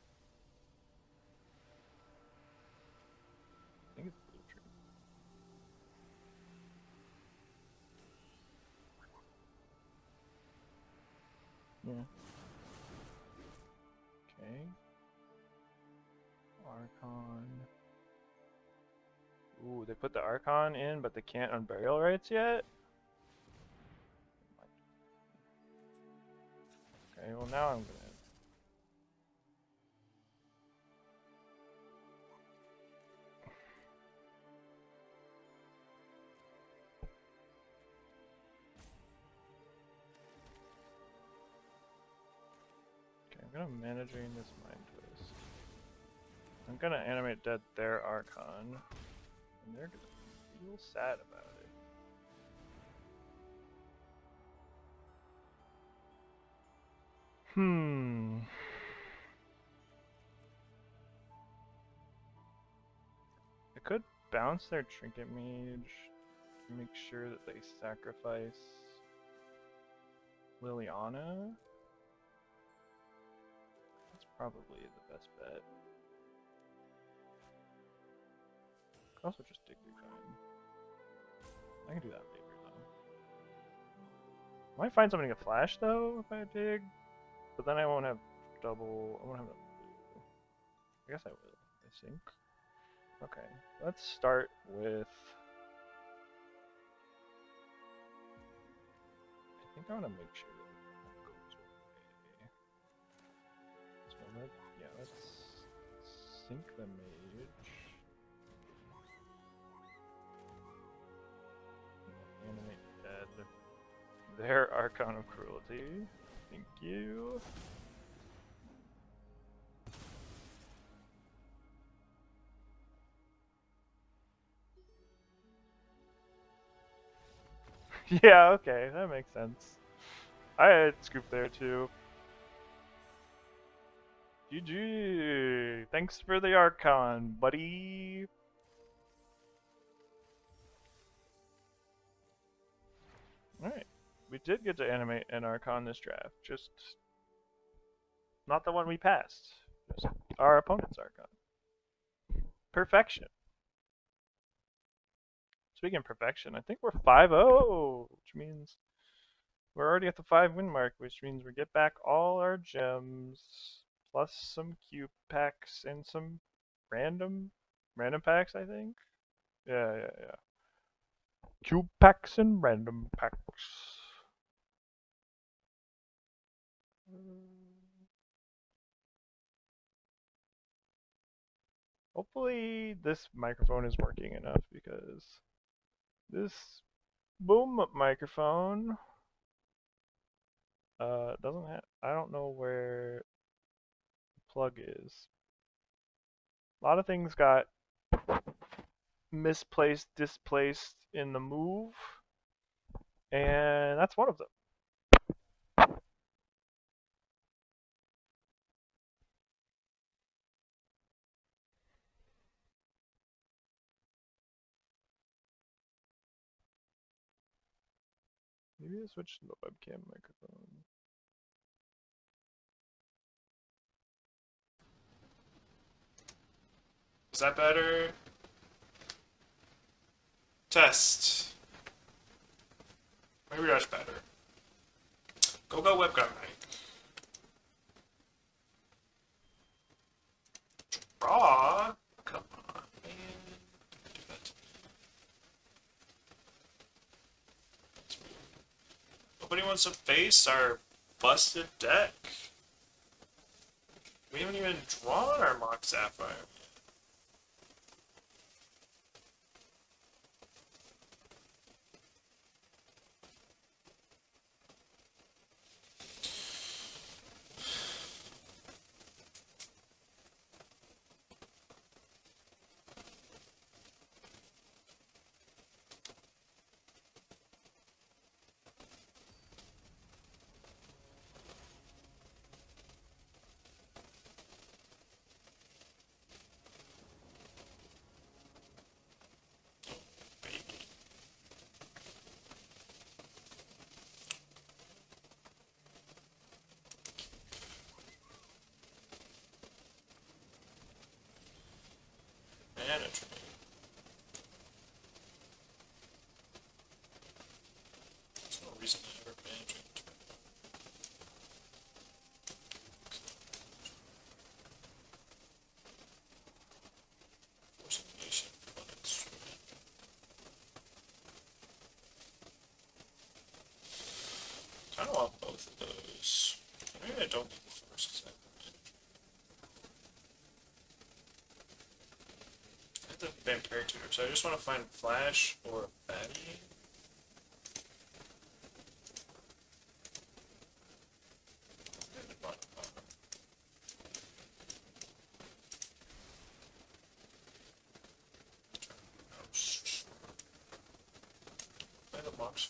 I think it's Blue Tree. Yeah. Okay. Archon. Ooh, they put the Archon in, but they can't Unburial Rights yet? Okay, well now I'm gonna... Okay, I'm gonna Mana Drain this Mind Twist. I'm gonna Animate Dead their Archon. And they're gonna feel sad about it. I could bounce their Trinket Mage to make sure that they sacrifice Liliana. That's probably the best bet. I could also just dig through time. I can do that later though. Might find something to flash though if I dig but then I won't have double. I won't have. I guess I will. I think. Okay, let's start with. I think I want to make sure that goes away. So let's sync the mage. Animate dead. Their Archon of Cruelty. Thank you. Yeah, okay, that makes sense. I had Scoop there too. GG! Thanks for the Archon, buddy! Alright. We did get to animate an Archon this draft, just not the one we passed. Just our opponent's Archon. Perfection. Speaking of perfection, I think we're 5-0, which means we're already at the 5-win mark, which means we get back all our gems, plus some cube packs and some random packs, I think. Yeah. Cube packs and random packs. Hopefully this microphone is working enough because this boom microphone doesn't have. I don't know where the plug is. A lot of things got misplaced, displaced in the move, and that's one of them. Maybe I switched to the webcam microphone.
Is that better? Test. Maybe that's better. Go webcam night. Draw? Come on, man. Do that. Nobody wants to face our busted deck. We haven't even drawn our mock Sapphire. Manager. There's no reason to ever manage it. Forcing nation floods. Kind of want both of those. Maybe I don't need the force. I have the vampiric tutor, so I just want to find Flash or Batty. Play the box.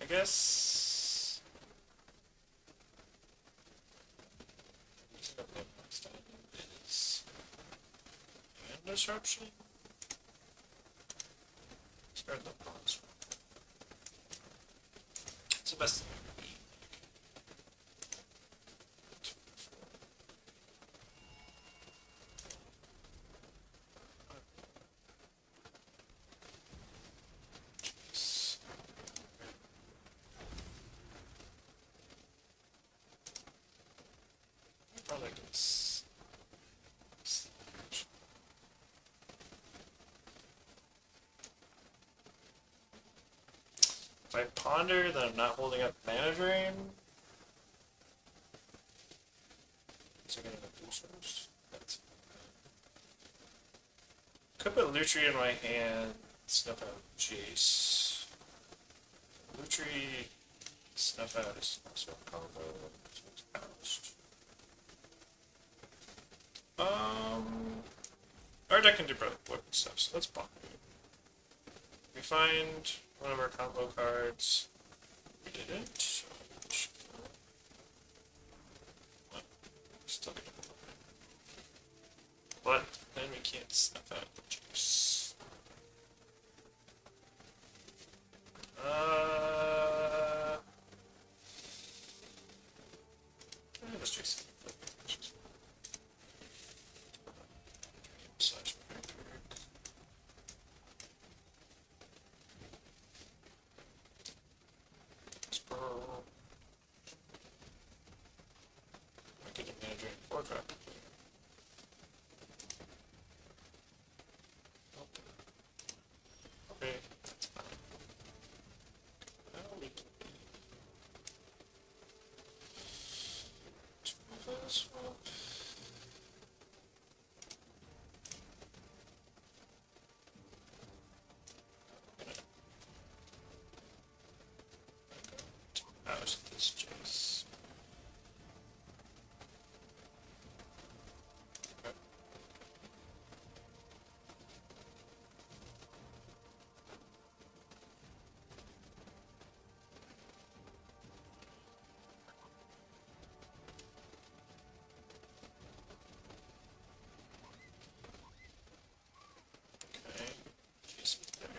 I guess. Is hand disruption? Start the box. It's the best thing I can be. like this. If I ponder, then I'm not holding up mana drain. So I'm gonna do first. Could put Lutri in my hand, snuff out Jace. Lutri, snuff out is also a combo. Our deck can do both weapon stuff, so let's ponder. We find one of our combo cards. We didn't, so still gonna pull it. But then we can't snuff out the juice. Let's juice. Slash Spurl. I could do mana drain 4 drop. Okay, that's fine. Now we can do this one. How's this Jace? Okay. Okay. Jace is there.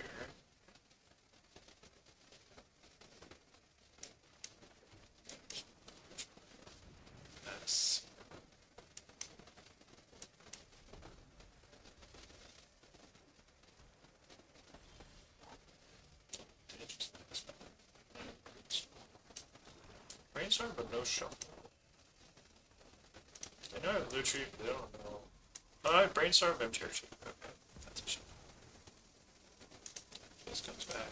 Nice. Brainstorm, but no shuffle. I know I have Lutri, but I don't know. Oh, I have Brainstorm, but I'm Cherry. Okay, that's a shuffle. This comes back.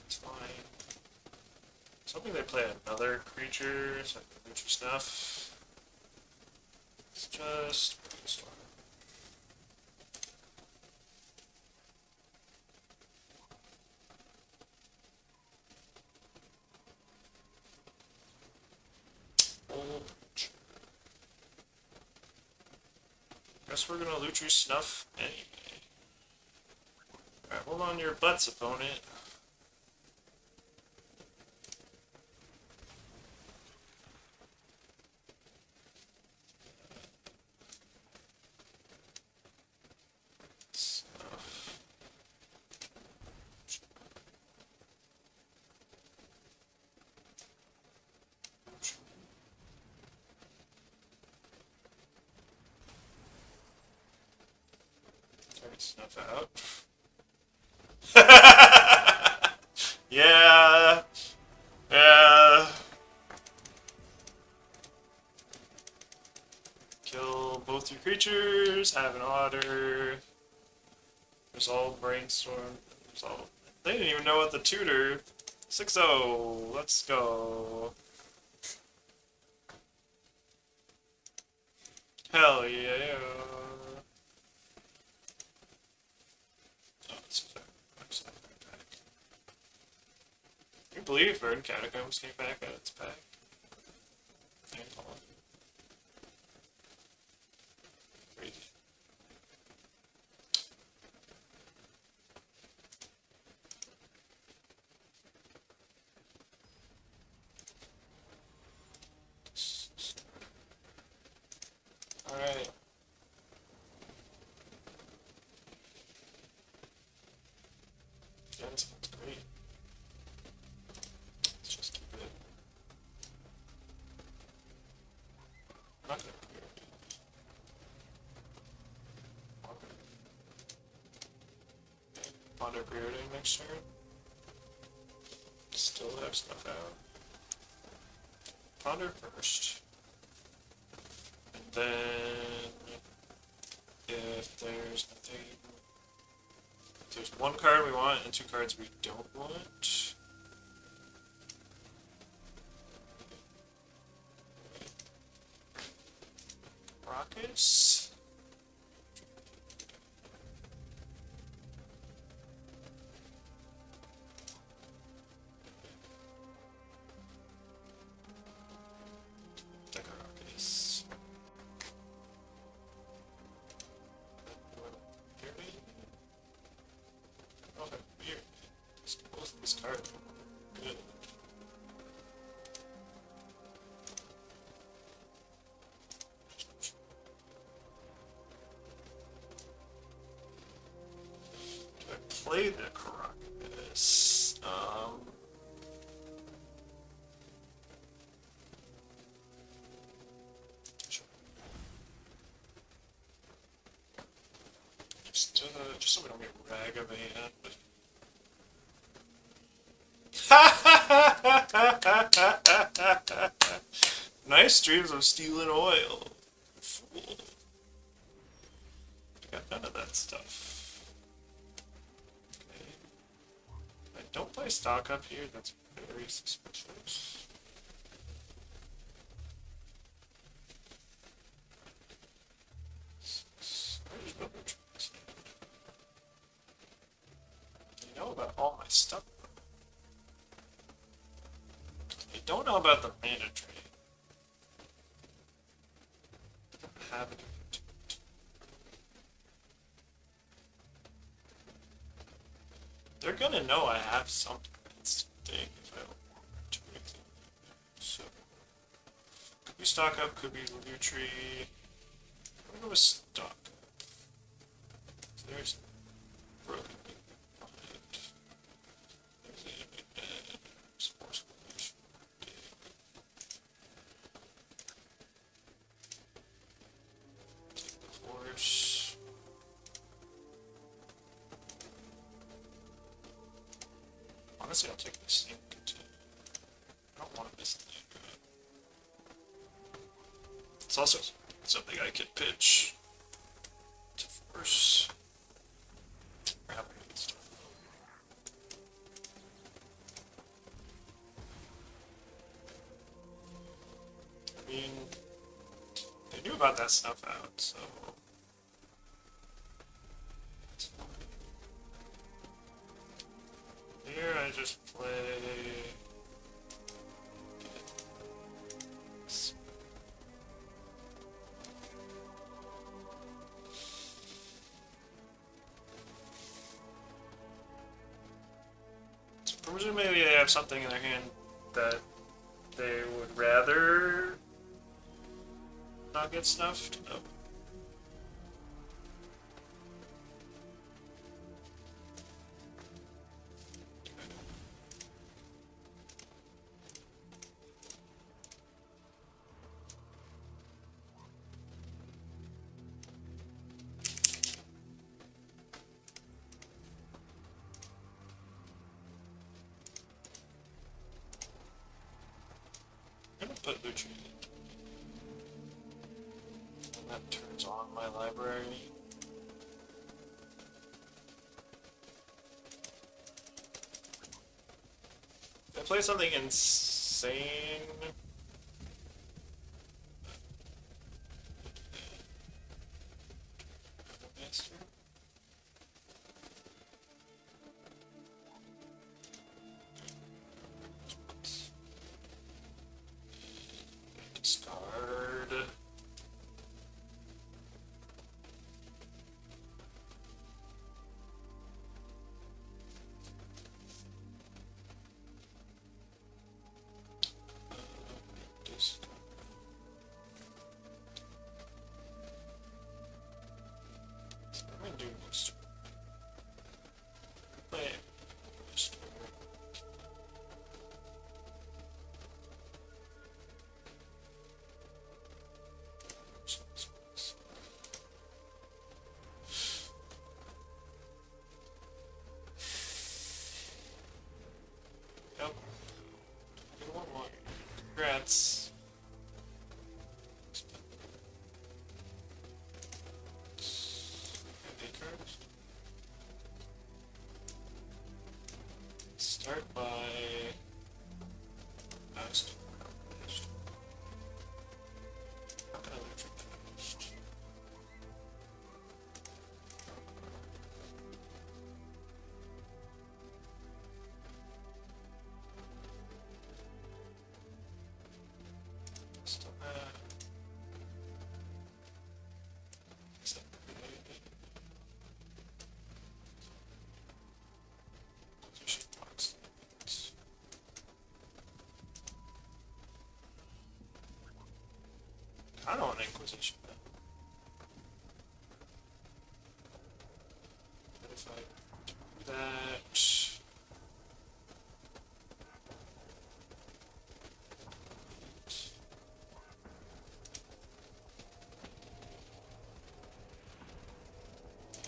It's fine. I was hoping they play another creature, so I can Lutri Snuff. It's just Brainstorm. Guess we're gonna Lutri Snuff anyway. Alright, hold on to your butts, opponent. Snuff. Alright, snuff out. Yeah. Yeah. Kill both your creatures, have an otter. Resolve Brainstorm. Resolve. They didn't even know what the tutor. 6-0. Let's go. Hell yeah. Oh, it's a pack. Can you believe Verdant Catacombs came back at its pack? Crazy. Alright. Yeah, this one's great. Let's just keep it. I'm not gonna clear it. Ponder Bearding next turn. Still have stuff out. Ponder first. And Then, if there's nothing, if there's one card we want and two cards we don't want. Rockets. Rockets. Okay, weird. Suppose this card. Good. Do I play the Caracas? Just so we don't get Ragavan. Nice dreams of stealing oil. Fool. I got none of that stuff. Okay. I don't play stock up here, that's very suspicious. You know about all my stuff. I don't know about the mana trade. I haven't. They're gonna know I have something that's thing if I don't do anything. So could be stock up, could be loot tree. I'm gonna go with stock up. There's broken thing behind. There's the enemy dead. There's force collision. Take the force. Honestly, I'll take this thing. I don't want to miss the land. It's also something I can pitch to force. I mean, they knew about that stuff out, so. Here I just play. Presumably they have something in their hand that they would rather not get snuffed. Oh. I'm gonna put Luchi in. And that turns on my library. If I play something insane. Master. Discard. Discard. So what am I doing next? Play next. Yep. Good one. Congrats. Start by last. How can I loot for fast? Still have. Position box limits. I don't want Inquisition. But if I do that.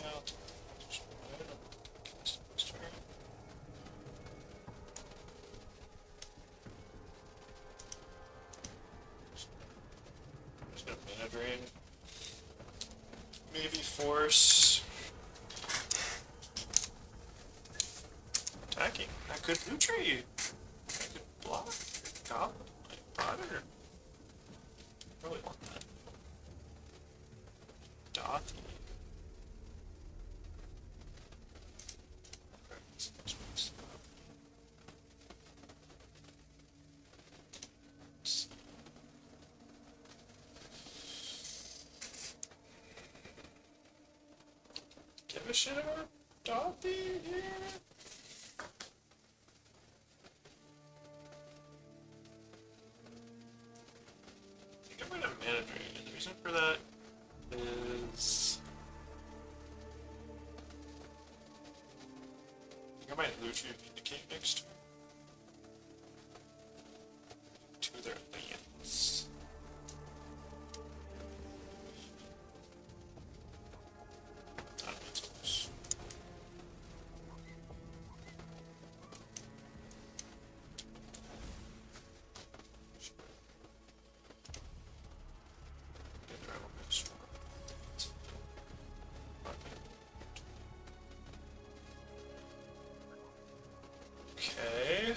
Yeah, I'll do Inquisition. I don't know what the cast was turn. There's no mana drain. Maybe force. Attacking. I could loot tree. I could block. Goblin. Like Potter. Really want that. Dothy. Give a shit about Dothy here. I think I'm gonna mana drain, and the reason for that is I think I might loot you Vindicate next turn. To their lands. That makes sense. Get their own extra. Okay.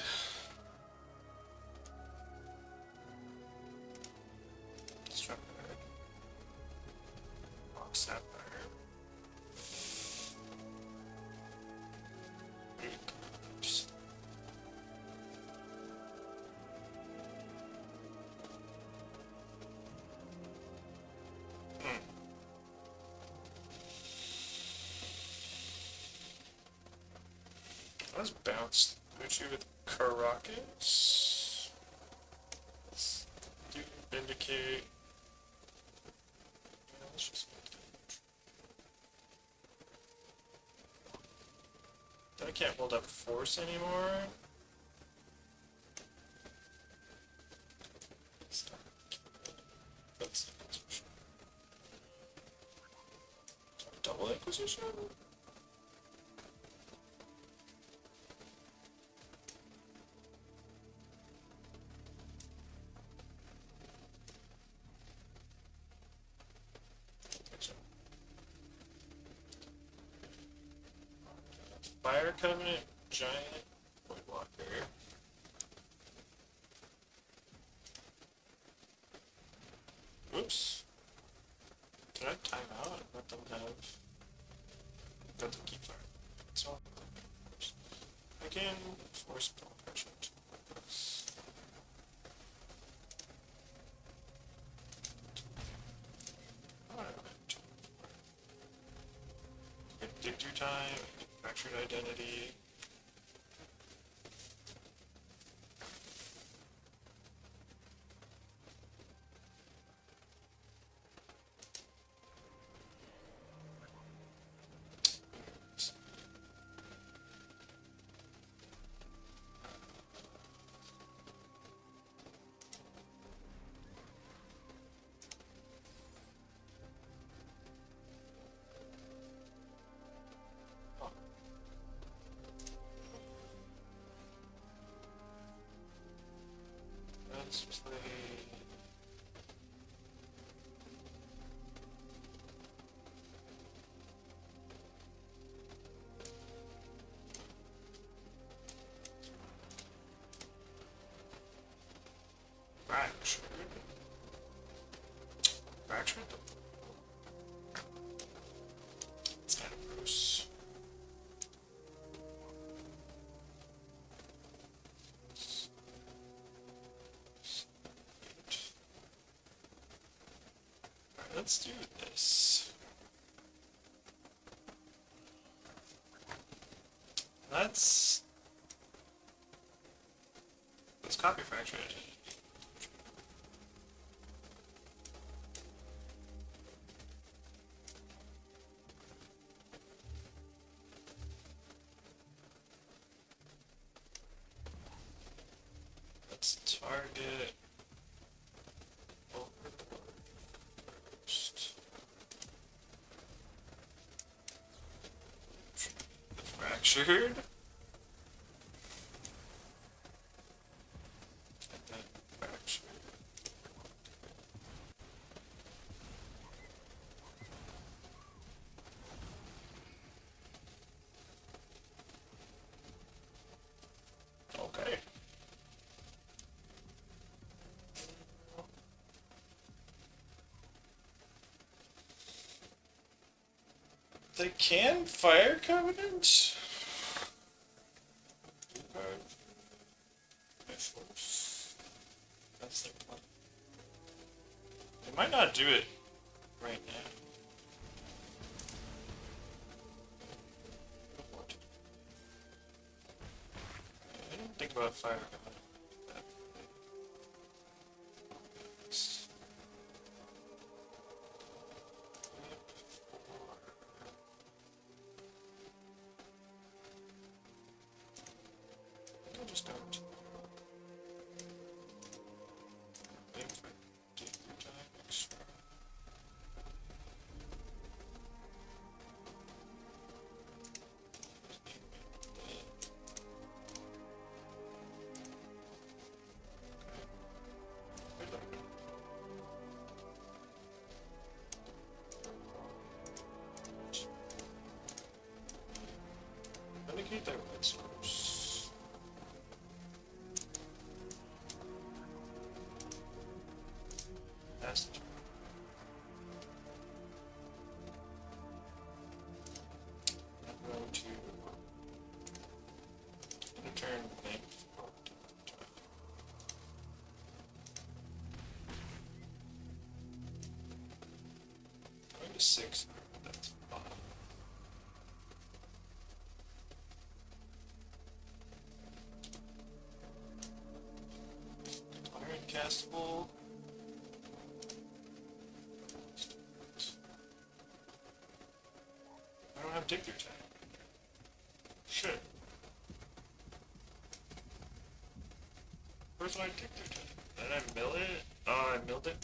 Let's try that. Oh, Sapphire. Oops. Hmm. Let's bounce Luchi with Caracas. Let's do Vindicate. Yeah, let's just Vindicate. Then I can't hold up Force anymore. That's Inquisition. Double Inquisition? Fire Covenant, Giant, Voidwalker. Oops. Did I time out and let them have... Let them keep fire. It's all... Again, force spell pressure. Dig through time, fractured identity. Let's play... Fractured. Fractured? It's kind of gross. Alright, let's do this. Let's copy fracture it. Let's target overlord first. The fractured. And then fractured. Okay. They can fire Covenant? That's their plan. They might not do it right now. I didn't think about fire Covenant. I just don't. Wait for take your time extra. Indicate their red source. That's the turn. I'm going to turn length. Going to 6. That's fine. Iron castable. I don't have dig your time. Shit. Where's my dig your time? Did I mill it? Oh, I milled it?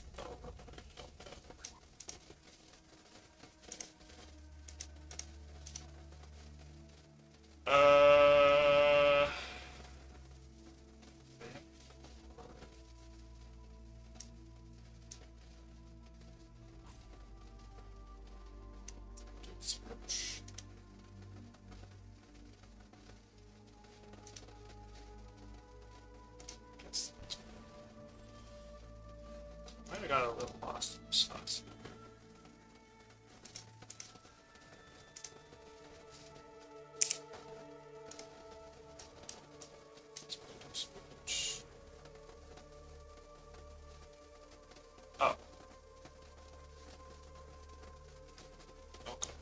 Oh. Might have got a little lost in the sauce. Oh. Okay.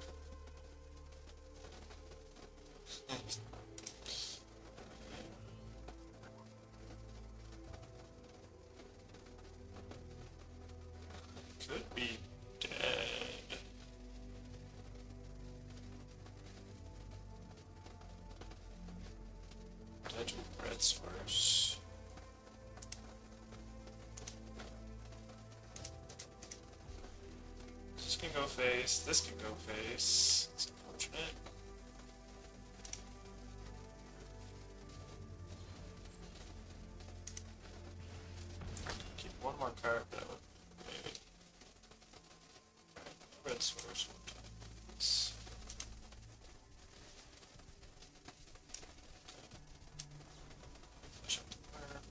Could be dead. Dead with red source. This can go face, this can go face. It's unfortunate. Keep one more card that would maybe. Red source sometimes. Flash up the fire.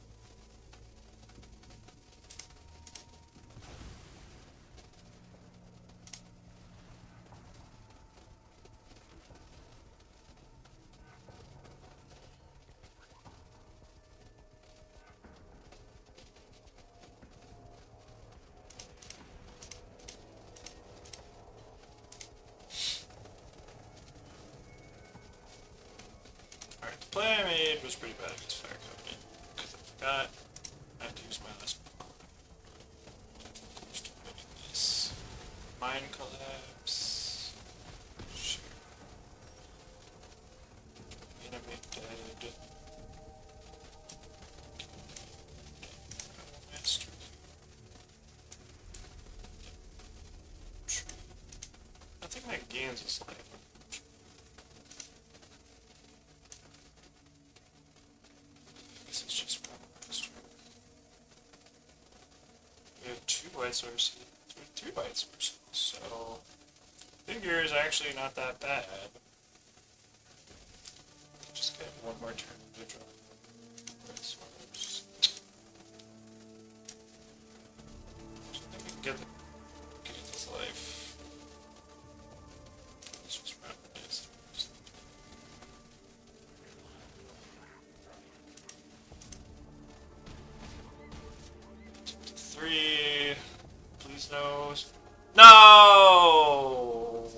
play I made was pretty bad against Fire Covenant because I forgot I have to use my last this. Mine collapse. Sure. Enemy dead. Master. I think my gains is like. This is just one master. We have 2 white sources. We have 3 white sources, so figure is actually not that bad. Just get one more turn to draw white source. I think we can get this life. Let's just run this. 3. Please no. No!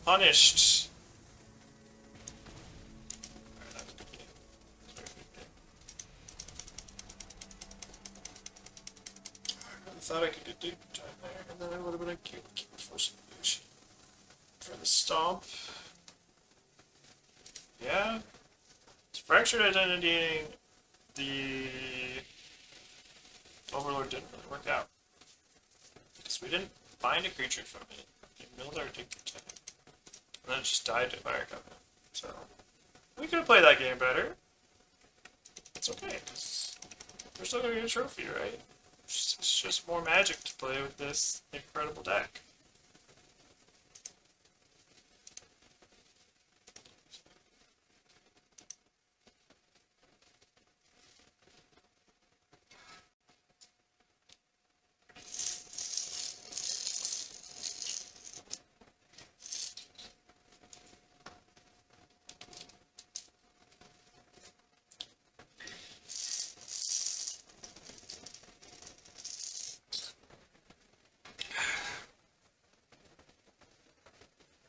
Punished. Alright, that was a good game. That was a very good game. I really thought I could get deep time there, and then I would have been a cute force solution. For the stomp. Yeah. It's fractured identity. The Overlord didn't really work out. Because we didn't find a creature from it. It milled our Dig Protect. And then it just died to Fire Covenant. So, we could have played that game better. It's okay, because we're still going to get a trophy, right? It's just more magic to play with this incredible deck.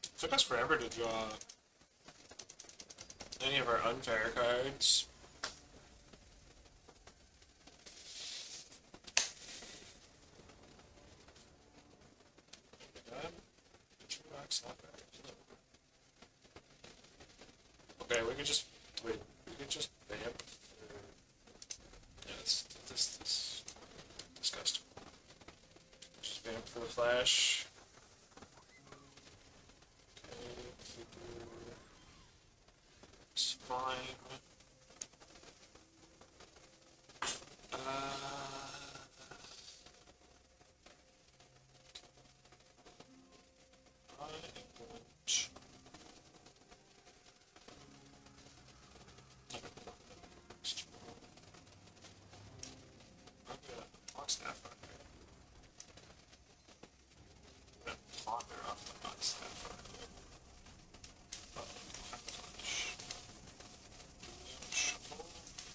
It took us forever to draw any of our unfair cards. Okay, we could just wait. We could just vamp. Yeah, it's this disgusting. Just vamp for the flash. It's fine. I am going to... I'm gonna block Sapphire. I'm gonna ponder off the block Sapphire. Shuffle.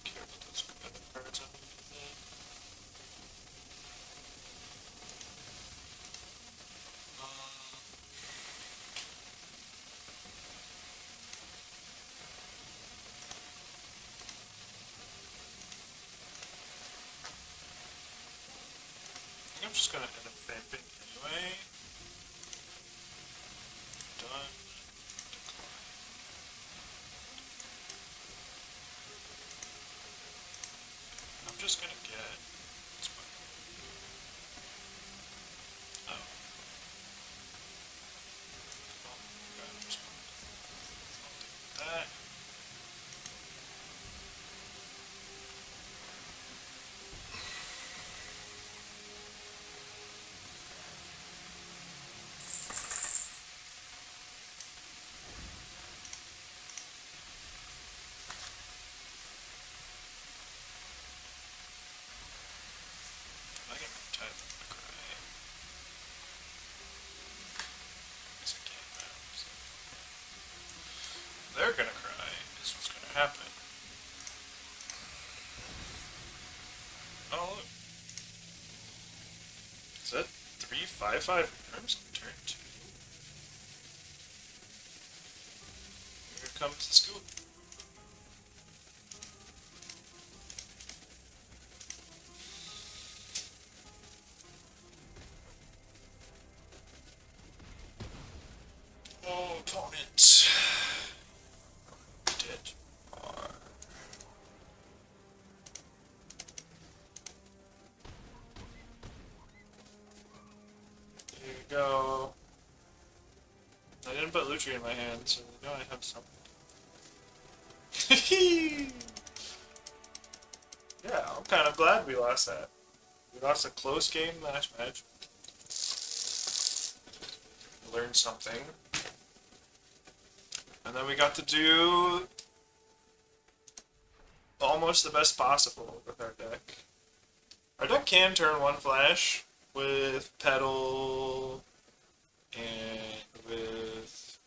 Careful, those other cards underneath it. I think I'm just gonna end up vamping anyway. Done. Decline. I'm just gonna get. Oh. Oh, God, I'm just gonna. I'll take that. I get tired of the cry. Guess I can't now. So. They're gonna cry. Is what's gonna happen. Oh look. Is that 3/5/5 arms on turn 2? Here comes the scoop. didn't put Lutri in my hand, so now I have some. Yeah, I'm kind of glad we lost that. We lost a close game last match. Learned something. And then we got to do almost the best possible with our deck. Our deck can turn one flash with Petal and with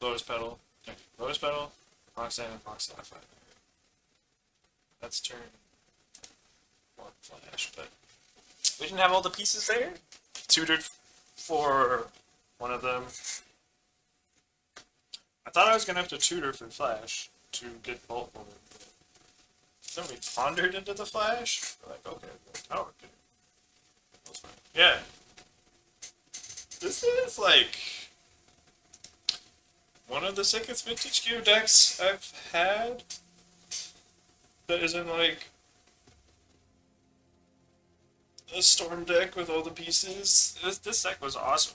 Lotus Petal. Okay, Lotus Petal, Roxanne, and Fox Sapphire. That's turn one flash, but we didn't have all the pieces there. Tutored for one of them. I thought I was gonna have to tutor for Flash to get Bolt Woman. Then we pondered into the Flash. We're like, okay, tower can. That's fine. Yeah. This is like one of the sickest vintage gear decks I've had. That isn't like a storm deck with all the pieces. This deck was awesome.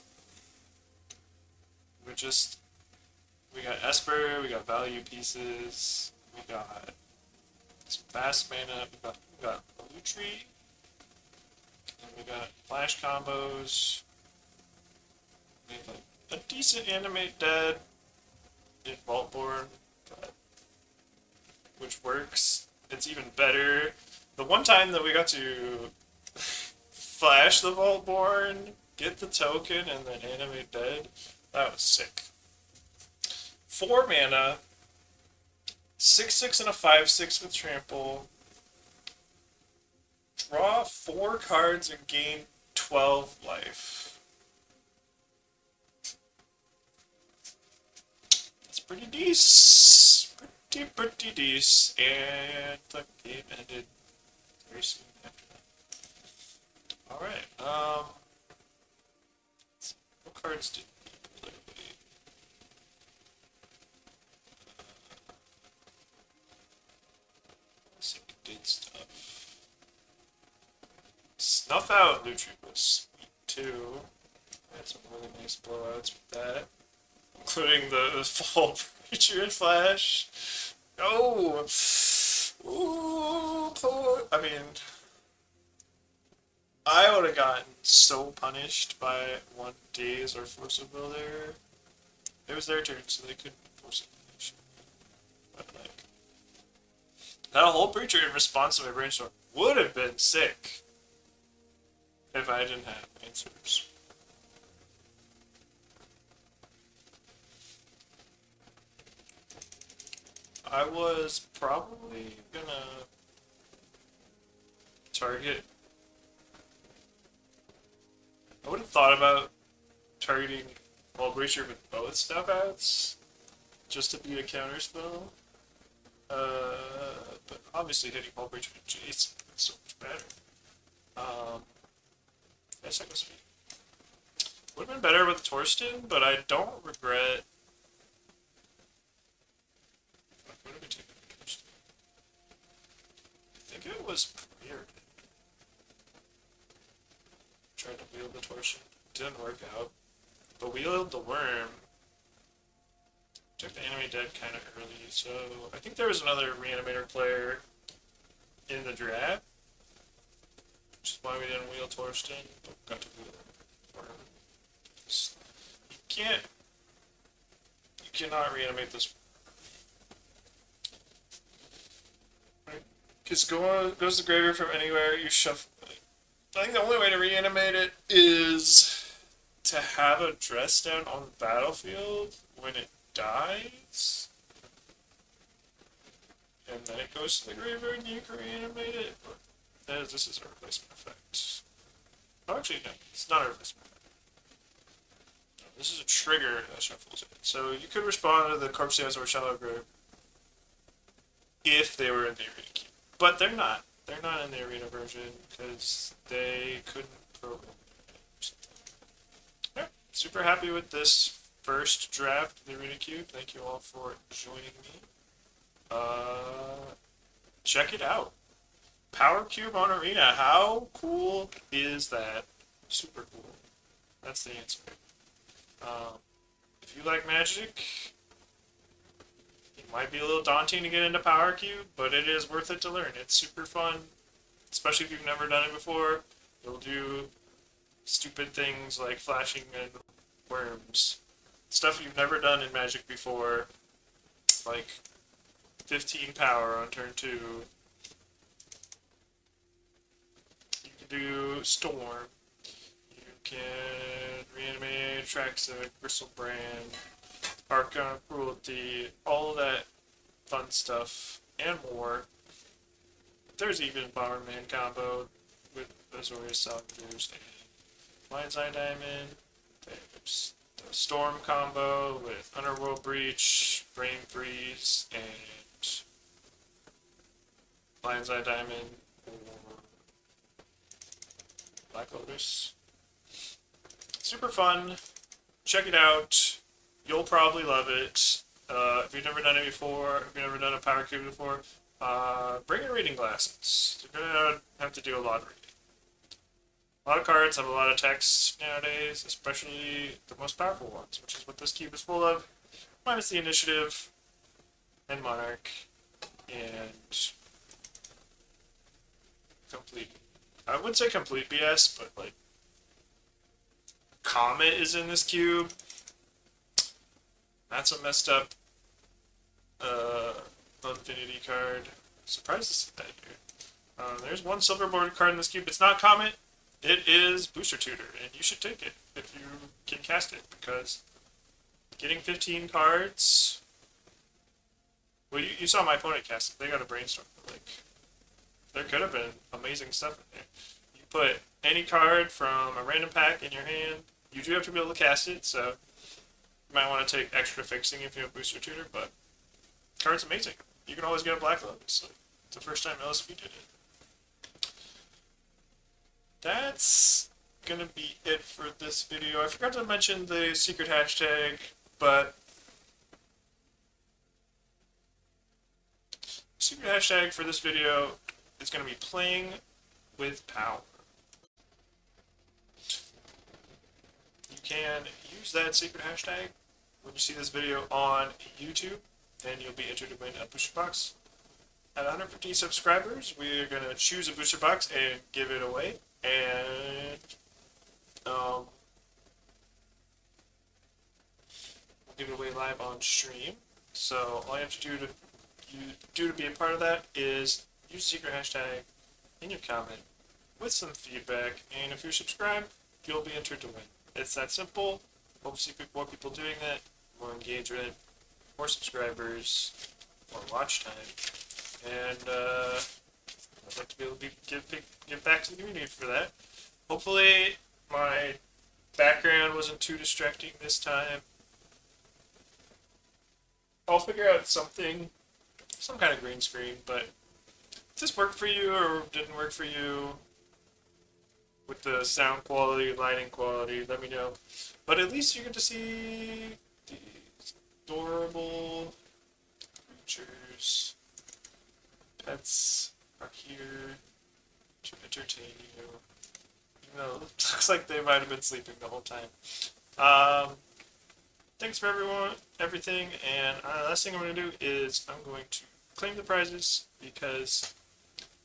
We got Esper, we got value pieces, we got some fast mana, we got Lutri, and we got flash combos. We have a decent animate dead in Vaultborn, which works. It's even better. The one time that we got to flash the Vaultborn, get the token, and then animate dead, that was sick. 4 mana, 6/6 and a 5/6 with trample. Draw 4 cards and gain 12 life. That's pretty decent. Pretty decent. And the game ended very soon after that. Alright, what cards did we play? Did stuff. Snuff Out Lutri was sweet too. Had some really nice blowouts with that, including the Fall Preacher and Flash. Oh, ooh, poor. I mean, I would have gotten so punished by 1 Daze or Force of Will there. It was their turn, so they couldn't force it. But like. That whole Preacher in response to my brainstorm would have been sick if I didn't have answers. I was probably gonna target. I would have thought about targeting Wall Breacher with both Snuff Outs just to be a counter spell. But obviously hitting Wall Breacher with Jace is so much better. Yes, I go speed. Would have been better with Torsten, but I don't regret. What did we take with Torsten? I think it was Premiered. Tried to wield the Torsten. Didn't work out. But wielded the Worm. Took the enemy dead kind of early, so I think there was another Reanimator player in the draft, which is why we didn't wheel Torsten, but got to wheel Worm. You cannot reanimate this. Because goes the graveyard from anywhere, you shuffle. I think the only way to reanimate it is to have a dress down on the battlefield when it dies, and then it goes to the graveyard and you can reanimate it. But this is a replacement effect. Oh, actually, no, it's not a replacement effect. No, this is a trigger that shuffles it. So you could respond to the Corpse Dance or Shallow Grave if they were in the arena queue. But they're not. They're not in the arena version because they couldn't program it. Yeah, super happy with this first draft in the arena queue. Thank you all for joining me. Check it out. Power Cube on Arena. How cool is that? Super cool. That's the answer. you like Magic, it might be a little daunting to get into Power Cube, but it is worth it to learn. It's super fun, especially if you've never done it before. You'll do stupid things like flashing and worms. Stuff you've never done in Magic before, like 15 power on turn 2. You can do Storm. You can reanimate, Traxic, Bristlebrand, Archon Cruelty, all of that fun stuff, and more. There's even Bomberman combo with Azorius Salvadors and Lion's Eye Diamond. There's the Storm combo with Underworld Breach, Brain Freeze, and Lion's Eye Diamond or Black Lotus. Super fun. Check it out. You'll probably love it. If you've never done it before, if you've never done a Power Cube before, bring your reading glasses. You're gonna have to do a lot of reading. A lot of cards have a lot of text nowadays, especially the most powerful ones, which is what this cube is full of, minus the Initiative and Monarch and complete. I would say complete BS, but like Comet is in this cube. That's a messed up Infinity card. Surprised to see that here. There's one silver bordered card in this cube. It's not Comet. It is Booster Tutor, and you should take it if you can cast it, because getting 15 cards... Well, you saw my opponent cast it. They got a Brainstorm. Like, there could have been amazing stuff in there. You put any card from a random pack in your hand. You do have to be able to cast it, so you might want to take extra fixing if you have Booster Tutor, but the card's amazing. You can always get a Black Lotus. Like, it's the first time LSP did it. That's gonna be it for this video. I forgot to mention the secret hashtag, but secret hashtag for this video is gonna be playing with power. You can use that secret hashtag when you see this video on YouTube, and you'll be entered to win a booster box. At 150 subscribers, we're gonna choose a booster box and give it away. And we'll give it away live on stream. So all you have to do to be a part of that is use the secret hashtag in your comment with some feedback, and if you're subscribed, you'll be entered to win. It's that simple. Hope to see more people doing that, more engagement, more subscribers, more watch time, and I'd like to be able to give back to the community for that. Hopefully, my background wasn't too distracting this time. I'll figure out something, some kind of green screen, but if this worked for you or didn't work for you with the sound quality, lighting quality, let me know. But at least you get to see these adorable creatures. Pets are here to entertain you. Even though it looks like they might have been sleeping the whole time. Thanks for everything, and last thing I'm going to do is I'm going to claim the prizes, because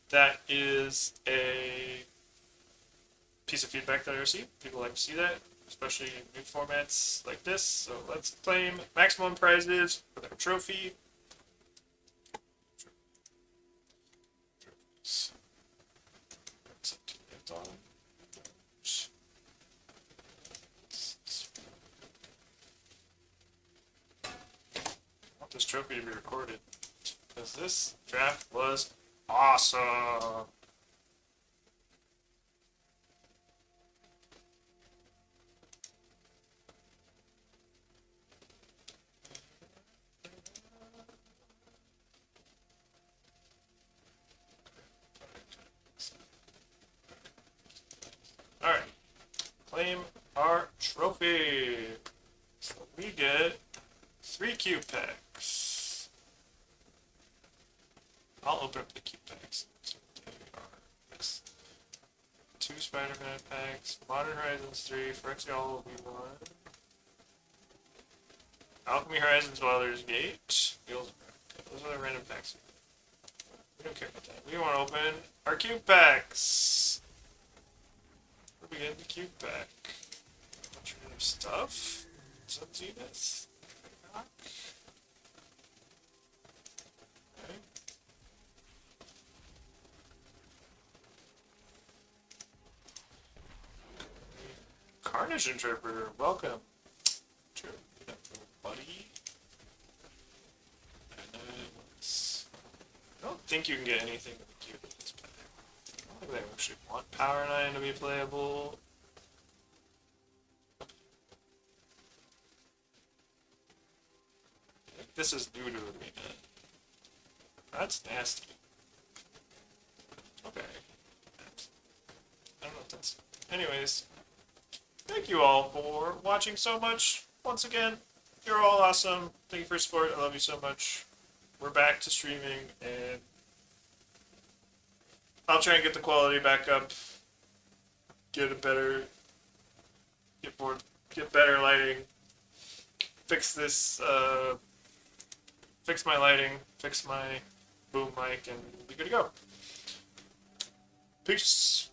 that is a piece of feedback that I receive. People like to see that, especially in new formats like this. So let's claim maximum prizes for their trophy. I want this trophy to be recorded, because this draft was awesome. Alright, claim our trophy. So we get 3 cube packs. I'll open up the cube packs. So there we are. Yes. 2 Spider-Man packs, Modern Horizons 3, Frazier will be 1. Alchemy Horizons Dweller's Gate. Those are the random packs. We don't care about that. We want to open our cube packs. Where do we get the cube pack? A bunch of random stuff. Some Zenith. Okay. Carnage Interpreter, welcome. True. Buddy. I don't think you can get anything with the cube in this pack. I don't think they actually want Power 9 to be playable. I think this is new to Arena. That's nasty. Okay. I don't know what that's. Anyways, thank you all for watching so much. Once again, you're all awesome. Thank you for your support. I love you so much. We're back to streaming, and I'll try and get the quality back up. Get better lighting. Fix this. Fix my lighting. Fix my boom mic, and we'll be good to go. Peace.